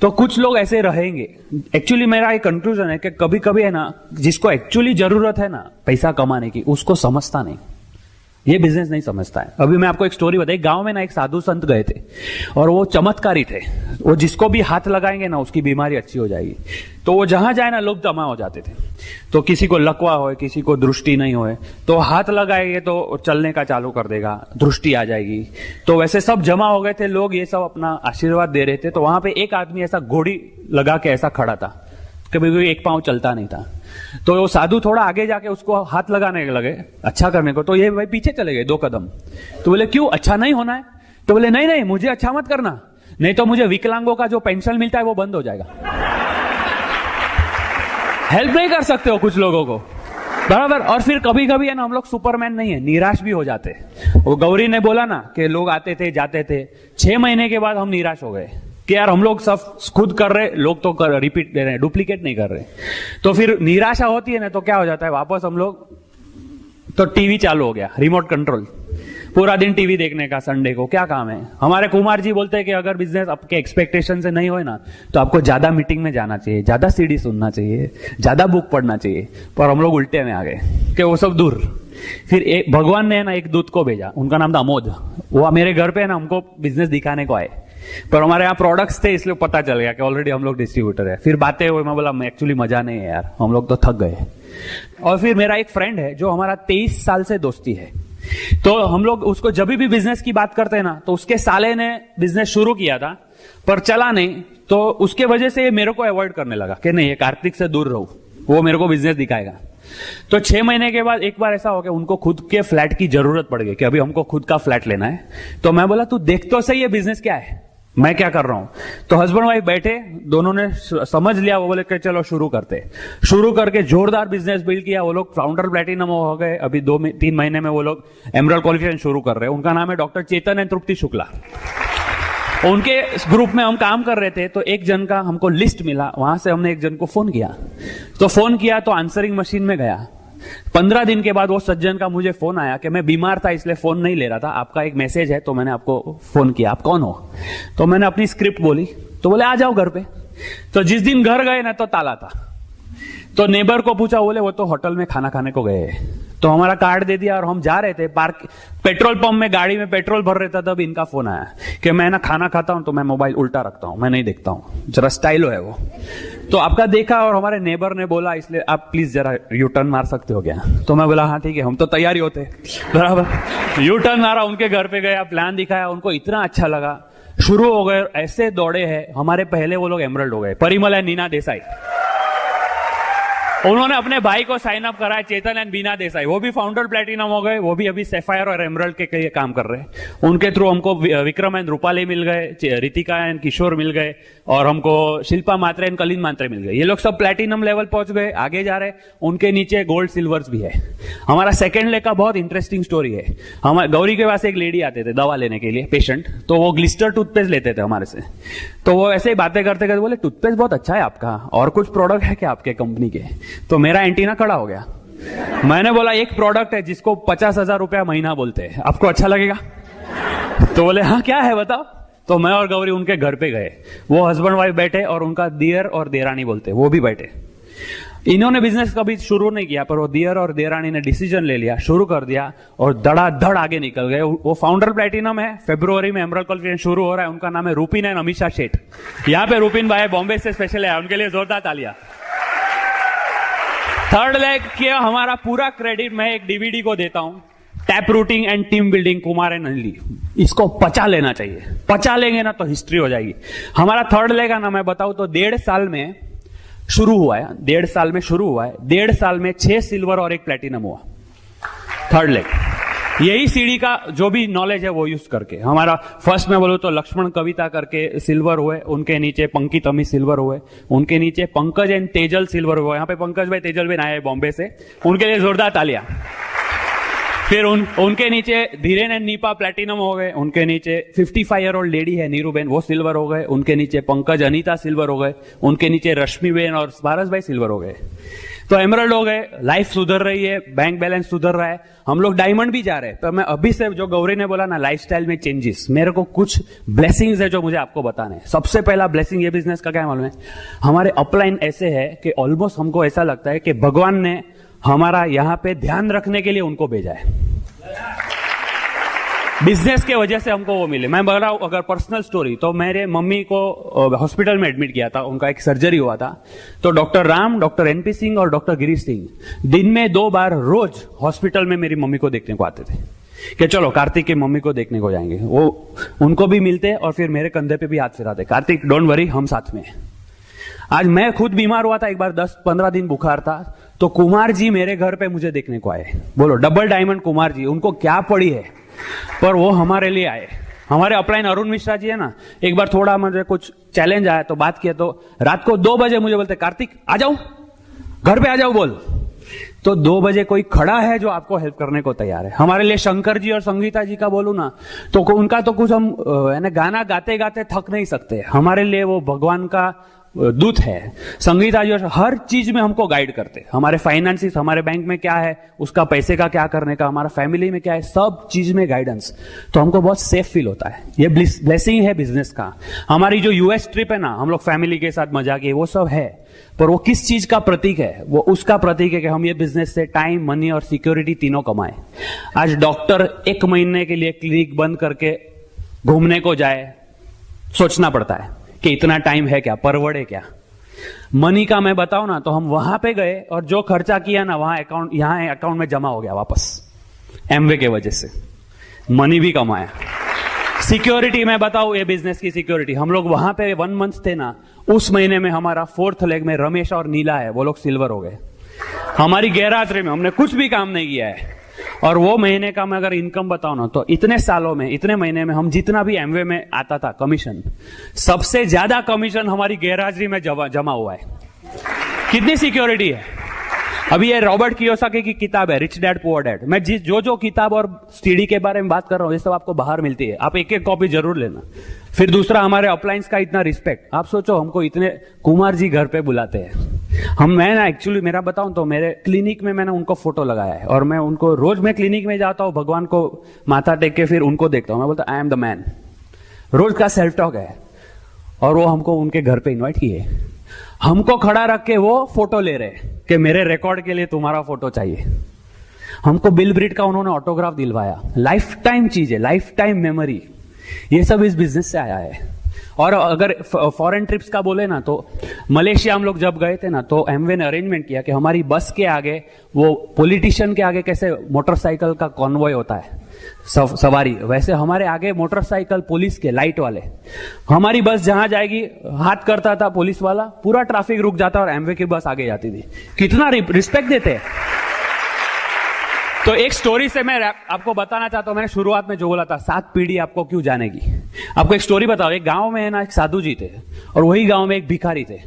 तो कुछ लोग ऐसे रहेंगे। एक्चुअली मेरा एक कंक्लूजन है कि कभी कभी है ना, जिसको एक्चुअली जरूरत है ना पैसा कमाने की, उसको समझता नहीं, ये बिजनेस नहीं समझता है। अभी मैं आपको एक स्टोरी बताई। गांव में ना एक साधु संत गए थे और वो चमत्कारी थे। वो जिसको भी हाथ लगाएंगे ना उसकी बीमारी अच्छी हो जाएगी। तो वो जहां जाए ना लोग जमा हो जाते थे। तो किसी को लकवा हो, किसी को दृष्टि नहीं होए तो हाथ लगाएंगे तो चलने का चालू कर देगा, दृष्टि आ जाएगी। तो वैसे सब जमा हो गए थे लोग, ये सब अपना आशीर्वाद दे रहे थे। तो वहां पे एक आदमी ऐसा घोड़ी लगा के ऐसा खड़ा था, कभी एक पांव चलता नहीं था। तो वो साधु थोड़ा आगे जाके उसको हाथ लगाने लगे अच्छा करने को, तो ये भाई पीछे चले गए 2 कदम। तो बोले क्यों, अच्छा नहीं होना है? तो बोले नहीं नहीं, मुझे अच्छा मत करना, नहीं तो मुझे विकलांगों का जो पेंशन मिलता है वो बंद हो जाएगा। हेल्प नहीं कर सकते हो कुछ लोगों को, बराबर। और फिर कभी कभी है ना, हम लोग सुपरमैन नहीं है, निराश भी हो जाते। वो गौरी ने बोला ना कि लोग आते थे जाते थे, 6 महीने के बाद हम निराश हो गए कि यार हम लोग सब खुद कर रहे, लोग तो रिपीट दे रहे हैं, डुप्लीकेट नहीं कर रहे। तो फिर निराशा होती है ना, तो क्या हो जाता है वापस हम लोग, तो टीवी चालू हो गया, रिमोट कंट्रोल, पूरा दिन टीवी देखने का। संडे को क्या काम है? हमारे कुमार जी बोलते हैं कि अगर बिजनेस आपके एक्सपेक्टेशन से नहीं होए ना, तो आपको ज्यादा मीटिंग में जाना चाहिए, ज्यादा सीडी सुनना चाहिए, ज्यादा बुक पढ़ना चाहिए। पर हम लोग उल्टे में आ गए कि वो सब दूर। फिर एक भगवान ने ना एक दूत को भेजा, उनका नाम था अमोद। वो मेरे घर पे ना हमको बिजनेस दिखाने को आए, पर हमारे यहाँ प्रोडक्ट्स थे इसलिए पता चल गया कि ऑलरेडी हम लोग डिस्ट्रीब्यूटर है। फिर बातें हुई, मैं बोला एक्चुअली मजा नहीं है यार, हम लोग तो थक गए। और फिर मेरा एक फ्रेंड है जो हमारा 23 साल से दोस्ती है। तो हम लोग उसको जब भी बिजनेस की बात करते हैं ना, तो उसके साले ने बिजनेस शुरू किया था पर चला नहीं, तो उसके वजह से मेरे को अवॉइड करने लगा कि नहीं, ये कार्तिक से दूर रहो, वो मेरे को बिजनेस दिखाएगा। तो 6 महीने के बाद एक बार ऐसा हो गया, उनको खुद के फ्लैट की जरूरत पड़ गई कि अभी हमको खुद का फ्लैट लेना है। तो मैं बोला तू देख तो सही ये बिजनेस क्या है, मैं क्या कर रहा हूं। तो हस्बैंड वाइफ बैठे, दोनों ने समझ लिया। वो बोले कि चलो शुरू करते। शुरू करके जोरदार बिजनेस बिल्ड किया। वो लोग फाउंडर प्लेटिनम हो गए। अभी 2-3 महीने में वो लोग एमरल्ड क्वालिफिकेशन शुरू कर रहे हैं। उनका नाम है डॉक्टर चेतन एंड तृप्ति शुक्ला। उनके ग्रुप में हम काम कर रहे थे, तो एक जन का हमको लिस्ट मिला, वहां से हमने एक जन को फोन किया। तो फोन किया तो आंसरिंग मशीन में गया। 15 दिन के बाद वो सज्जन का मुझे फोन आया कि मैं बीमार था इसलिए फोन नहीं ले रहा था, आपका एक मैसेज है तो मैंने आपको फोन किया, आप कौन हो? तो मैंने अपनी स्क्रिप्ट बोली। तो बोले आ जाओ घर पे। तो जिस दिन घर गए ना, तो ताला था। तो नेबर को पूछा, बोले वो तो होटल में खाना खाने को गए। तो हमारा कार्ड दे दिया और हम जा रहे थे पेट्रोल पंप में, गाड़ी में पेट्रोल भर रहे था, तब इनका फोन आया कि मैं ना खाना खाता हूं तो मैं मोबाइल उल्टा रखता हूं, मैं नहीं देखता हूं, जरा स्टाइलो है वो। तो आपका देखा और हमारे नेबर ने बोला इसलिए आप प्लीज जरा यू टर्न मार सकते हो क्या? तो मैं बोला हाँ ठीक है, हम तो तैयारी होते बराबर। यू टर्न मारा, उनके घर पे गया, प्लान दिखाया, उनको इतना अच्छा लगा, शुरू हो गए। ऐसे दौड़े हैं, हमारे पहले वो लोग एमरल्ड हो गए। परिमल एंड नीना देसाई, उन्होंने अपने भाई को साइन अप कराया, चेतन एंड बीना देसाई, वो भी फाउंडर प्लेटिनम हो गए। वो भी अभी सैफायर और एमरल्ड के लिए काम कर रहे हैं। उनके थ्रू हमको विक्रम एंड रूपाली मिल गए, रितिका एंड किशोर मिल गए, और हमको शिल्पा मात्रे एंड कलिन मात्रे मिल गए। ये लोग सब प्लेटिनम लेवल पहुंच गए, आगे जा रहे। उनके नीचे गोल्ड सिल्वर्स भी है। हमारा सेकंड लेग का बहुत इंटरेस्टिंग स्टोरी है। हमारे गौरी के पास एक लेडी आते थे दवा लेने के लिए, पेशेंट, तो वो ग्लिस्टर टूथपेस्ट लेते थे हमारे से। तो वो ऐसे ही बातें करते करते बोले टूथपेस्ट बहुत अच्छा है आपका, और कुछ प्रोडक्ट है क्या आपके कंपनी के? तो मेरा एंटीना खड़ा हो गया। मैंने बोला एक प्रोडक्ट है जिसको 50,000 रुपया महीना बोलते हैं, आपको अच्छा लगेगा? तो बोले हाँ क्या है बताओ। तो मैं और गौरी उनके घर पे गए। वो हस्बैंड वाइफ बैठे और उनका दियर और देरानी बोलते, वो भी बैठे। इन्होंने बिजनेस कभी शुरू नहीं किया, पर वो दियर और देरानी ने डिसीजन ले लिया, शुरू कर दिया और धड़ाधड़ आगे निकल गए। वो फाउंडर प्लेटिनम है। फरवरी में एमरल्ड क्वालिफिकेशन शुरू हो रहा है। उनका नाम है रूपिन एंड अमीषा शेठ। यहाँ पे रूपिन भाई बॉम्बे से स्पेशल है, उनके लिए जोरदार तालियां। थर्ड लेग किया हमारा पूरा क्रेडिट मैं एक डीवीडी को देता हूं, tap routing and team building, Kumar and only. इसको पचा लेना चाहिए, पचा लेंगे ना तो हिस्ट्री हो जाएगी। हमारा थर्ड लेग है ना, मैं बताऊं तो 1.5 साल में शुरू हुआ है। 1.5 साल में शुरू हुआ है। 1.5 साल में 6 सिल्वर और 1 प्लेटिनम हुआ। थर्ड लेग यही सीढ़ी का जो भी नॉलेज है वो यूज करके। हमारा फर्स्ट में बोलो तो लक्ष्मण कविता करके सिल्वर हुए, उनके नीचे पंकित अमी सिल्वर हुए, उनके नीचे पंकज एंड तेजल सिल्वर हुए। यहाँ पे पंकज भाई तेजल भाई आए हैं बॉम्बे से, उनके लिए जोरदार तालियां। फिर उनके नीचे धीरेन एंड नीपा प्लेटिनम हो गए। उनके नीचे 55 ईयर ओल्ड लेडी है नीरूबेन, वो सिल्वर हो गए। उनके नीचे पंकज अनीता सिल्वर हो गए। उनके नीचे रश्मिबेन और पारस भाई सिल्वर हो गए। तो एमरल्ड हो गए, लाइफ सुधर रही है, बैंक बैलेंस सुधर रहा है, हम लोग डायमंड भी जा रहे हैं। तो मैं अभी से जो गौरी ने बोला ना लाइफस्टाइल में चेंजेस, मेरे को कुछ ब्लेसिंग्स है जो मुझे आपको बताने हैं। सबसे पहला ब्लेसिंग ये बिजनेस का क्या मालूम है, हमारे अपलाइन ऐसे है कि ऑलमोस्ट हमको ऐसा लगता है कि भगवान ने हमारा यहां पे ध्यान रखने के लिए उनको भेजा है। बिजनेस के वजह से हमको वो मिले। मैं बोल रहा हूं अगर पर्सनल स्टोरी, तो मेरे मम्मी को हॉस्पिटल में एडमिट किया था, उनका एक सर्जरी हुआ था। तो doctor Ram, doctor NP Singh और डॉक्टर गिरीश सिंह दिन में 2 बार रोज हॉस्पिटल में मेरी मम्मी को देखने को आते थे कि चलो कार्तिक की मम्मी को देखने को जाएंगे। वो उनको भी मिलते और फिर मेरे कंधे पे भी हाथ फिराते, कार्तिक डोंट वरी हम साथ में हैं। आज मैं खुद बीमार हुआ था, एक बार 10-15 दिन बुखार था, तो कुमार जी मेरे घर पे मुझे देखने को आए। बोलो डबल डायमंड कुमार जी, उनको क्या पड़ी है पर वो हमारे लिए आए। हमारे अपलाइन अरुण मिश्रा जी है ना, एक बार थोड़ा मुझे कुछ चैलेंज आया तो बात किया, तो रात को 2 बजे मुझे बोलते कार्तिक आ जाओ, घर पे आ जाओ बोल। तो 2 बजे कोई खड़ा है जो आपको हेल्प करने को तैयार है। हमारे लिए शंकर जी और संगीता जी का बोलूं ना, तो उनका तो कुछ हम गाना गाते गाते थक नहीं सकते। हमारे लिए वो भगवान का दूत है। संगीता जी हर चीज में हमको गाइड करते, हमारे फाइनेंसिस, हमारे बैंक में क्या है, उसका पैसे का क्या करने का, हमारा फैमिली में क्या है, सब चीज में गाइडेंस। तो हमको बहुत सेफ फील होता है। ये ब्लेसिंग है बिजनेस का। हमारी जो यूएस ट्रिप है ना, हम लोग फैमिली के साथ मजा किए, वो सब है, पर वो किस चीज का प्रतीक है? वो उसका प्रतीक है कि हम ये बिजनेस से टाइम, मनी और सिक्योरिटी तीनों कमाए। आज डॉक्टर 1 महीने के लिए क्लिनिक बंद करके घूमने को जाए, सोचना पड़ता है कि इतना टाइम है क्या, परवड़े क्या? मनी का मैं बताऊं ना, तो हम वहां पे गए और जो खर्चा किया ना वहां अकाउंट, यहां अकाउंट में जमा हो गया वापस। एमवे के वजह से मनी भी कमाया। सिक्योरिटी मैं बताऊं, ये बिजनेस की सिक्योरिटी, हम लोग वहां पे 1 मंथ थे ना, उस महीने में हमारा 4th लेग में रमेश और नीला है, वो लोग सिल्वर हो गए। हमारी गैरहाजिरी में हमने कुछ भी काम नहीं किया है। और वो महीने का मैं अगर इनकम बताऊं ना, तो इतने सालों में, इतने महीने में हम जितना भी एमवे में आता था कमीशन, सबसे ज्यादा कमीशन हमारी गैरहाजिरी में जमा हुआ है। कितनी सिक्योरिटी है? अभी ये रॉबर्ट कियोसाकी की किताब है रिच डैड पुअर डैड। मैं जो किताब और सीडी के बारे में बात कर रहा हूं, ये सब आपको बाहर मिलती है, आप एक कॉपी जरूर लेना। फिर दूसरा, हमारे अपलाइंस का इतना रिस्पेक्ट। आप सोचो, हमको इतने कुमार जी घर पे बुलाते हैं। मैं ना एक्चुअली मेरा बताऊं तो मेरे क्लिनिक में मैंने उनको फोटो लगाया है, और मैं उनको रोज मैं क्लिनिक में जाता हूं, भगवान को माथा टेक के फिर उनको देखता हूं। मैं बोलता आई एम द मैन, रोज का सेल्फ टॉक है। और वो हमको उनके घर पे इन्वाइट किए, हमको खड़ा रख के वो फोटो ले रहे कि मेरे रिकॉर्ड के लिए तुम्हारा फोटो चाहिए। हमको बिल ब्रीट का उन्होंने ऑटोग्राफ दिलवाया। लाइफ टाइम चीज है, लाइफ टाइम मेमोरी। ये सब इस बिजनेस से आया है। और अगर फॉरेन ट्रिप्स का बोले ना, तो मलेशिया हम लोग जब गए थे ना, तो एमवे ने अरेंजमेंट किया कि हमारी बस के आगे, वो पॉलिटिशियन के आगे कैसे मोटरसाइकिल का कॉन्वॉय होता है सवारी, वैसे हमारे आगे मोटरसाइकिल पुलिस के लाइट वाले। हमारी बस जहां जाएगी हाथ करता था पुलिस वाला, पूरा ट्रैफिक रुक जाता और एमवे की बस आगे जाती थी। कितना रिस्पेक्ट देते हैं। तो एक स्टोरी से मैं आपको बताना चाहता हूं। मैंने शुरुआत में जो बोला था, 7 पीढ़ी आपको क्यों जानेगी। आपको एक स्टोरी बताओ। एक गांव में है ना, एक साधु जी थे, और वही गांव में एक भिखारी थे।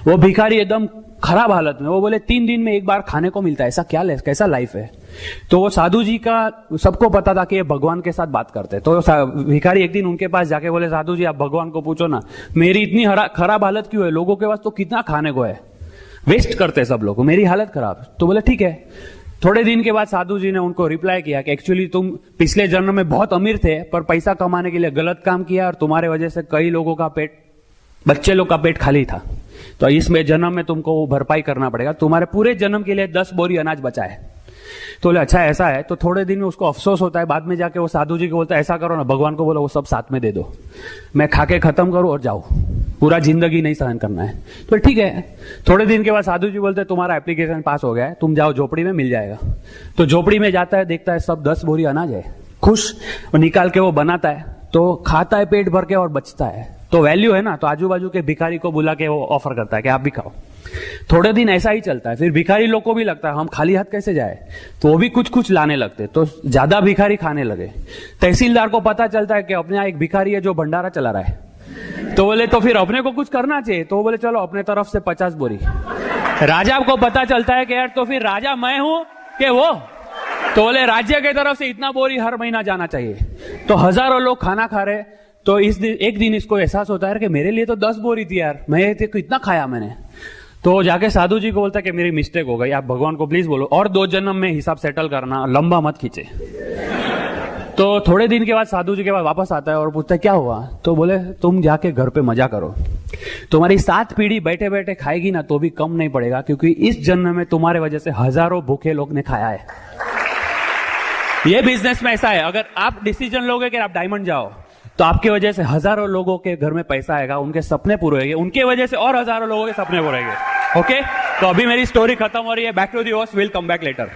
वो भिखारी एकदम खराब हालत में, वो बोले 3 दिन में एक बार खाने को मिलता है, ऐसा क्या कैसा लाइफ है। तो वो साधु जी का सबको पता था कि ये भगवान के साथ बात करते। तो भिखारी एक दिन उनके पास जाके बोले, साधु जी आप भगवान को पूछो ना, मेरी इतनी खराब हालत क्यों है, लोगों के पास तो कितना खाने को है, वेस्ट करते सब लोग, मेरी हालत खराब। तो बोले ठीक है। थोड़े दिन के बाद साधु जी ने उनको रिप्लाई किया कि एक्चुअली तुम पिछले जन्म में बहुत अमीर थे, पर पैसा कमाने के लिए गलत काम किया, और तुम्हारे वजह से कई लोगों का पेट, बच्चे लोग का पेट खाली था। तो इसमें जन्म में तुमको भरपाई करना पड़ेगा, तुम्हारे पूरे जन्म के लिए 10 बोरी अनाज बचा है। तो बोले अच्छा ऐसा है। तो थोड़े दिन में उसको अफसोस होता है। बाद में जाके वो साधु जी को बोलता है, ऐसा करो ना, भगवान को बोलो वो सब साथ में दे दो, मैं खा के खत्म करूं और जाओ, पूरा जिंदगी नहीं सहन करना है। तो ठीक है। थोड़े दिन के बाद साधु जी बोलते हैं, तुम्हारा एप्लीकेशन पास हो गया है, तुम जाओ झोपड़ी में, मिल जाएगा। तो झोपड़ी में जाता है, देखता है सब 10 बोरी अनाज है, खुश, और निकाल के वो बनाता है, तो खाता है पेट भर के और बचता है। तो वैल्यू है ना, तो आजू बाजू के भिखारी को बुला के वो ऑफर करता है कि आप भी खाओ। थोड़े दिन ऐसा ही चलता है। फिर भिखारी लोग को भी लगता है हम खाली हाथ कैसे जाए, तो वो भी कुछ कुछ लाने लगते, तो ज्यादा भिखारी खाने लगे। तहसीलदार को पता चलता है कि अपने यहाँ एक भिखारी है जो भंडारा चला रहा है। तो बोले तो फिर अपने को कुछ करना चाहिए। तो बोले चलो अपने तरफ से 50 बोरी। राजा को पता चलता है कि यार तो फिर राजा मैं हूं कि वो। तो बोले राज्य की तरफ से इतना बोरी हर महीना जाना चाहिए। तो हजारों लोग खाना खा रहे। तो एक दिन इसको एहसास होता है कि मेरे लिए तो 10 बोरी थी यार, मैं इतना खाया मैंने। तो जाके साधु जी को बोलता कि मेरी मिस्टेक हो गई, आप भगवान को प्लीज बोलो और 2 जन्म में हिसाब सेटल करना, लंबा मत खींचे। तो थोड़े दिन के बाद साधु जी के पास वापस आता है और पूछता है क्या हुआ? तो बोले तुम जाके घर पे मजा करो, तुम्हारी 7 पीढ़ी बैठे बैठे खाएगी ना तो भी कम नहीं पड़ेगा, क्योंकि इस जन्म में तुम्हारे वजह से हजारों भूखे लोग ने खाया है। ये बिजनेस में ऐसा है, अगर आप डिसीजन लोगे कि आप डायमंड जाओ तो आपके वजह से हजारों लोगों के घर में पैसा आएगा, उनके सपने पूरे होंगे, उनके वजह से और हजारों लोगों के सपने पूरे होंगे। ओके, तो अभी मेरी स्टोरी खत्म हो रही है। Back to the host, will come back letter.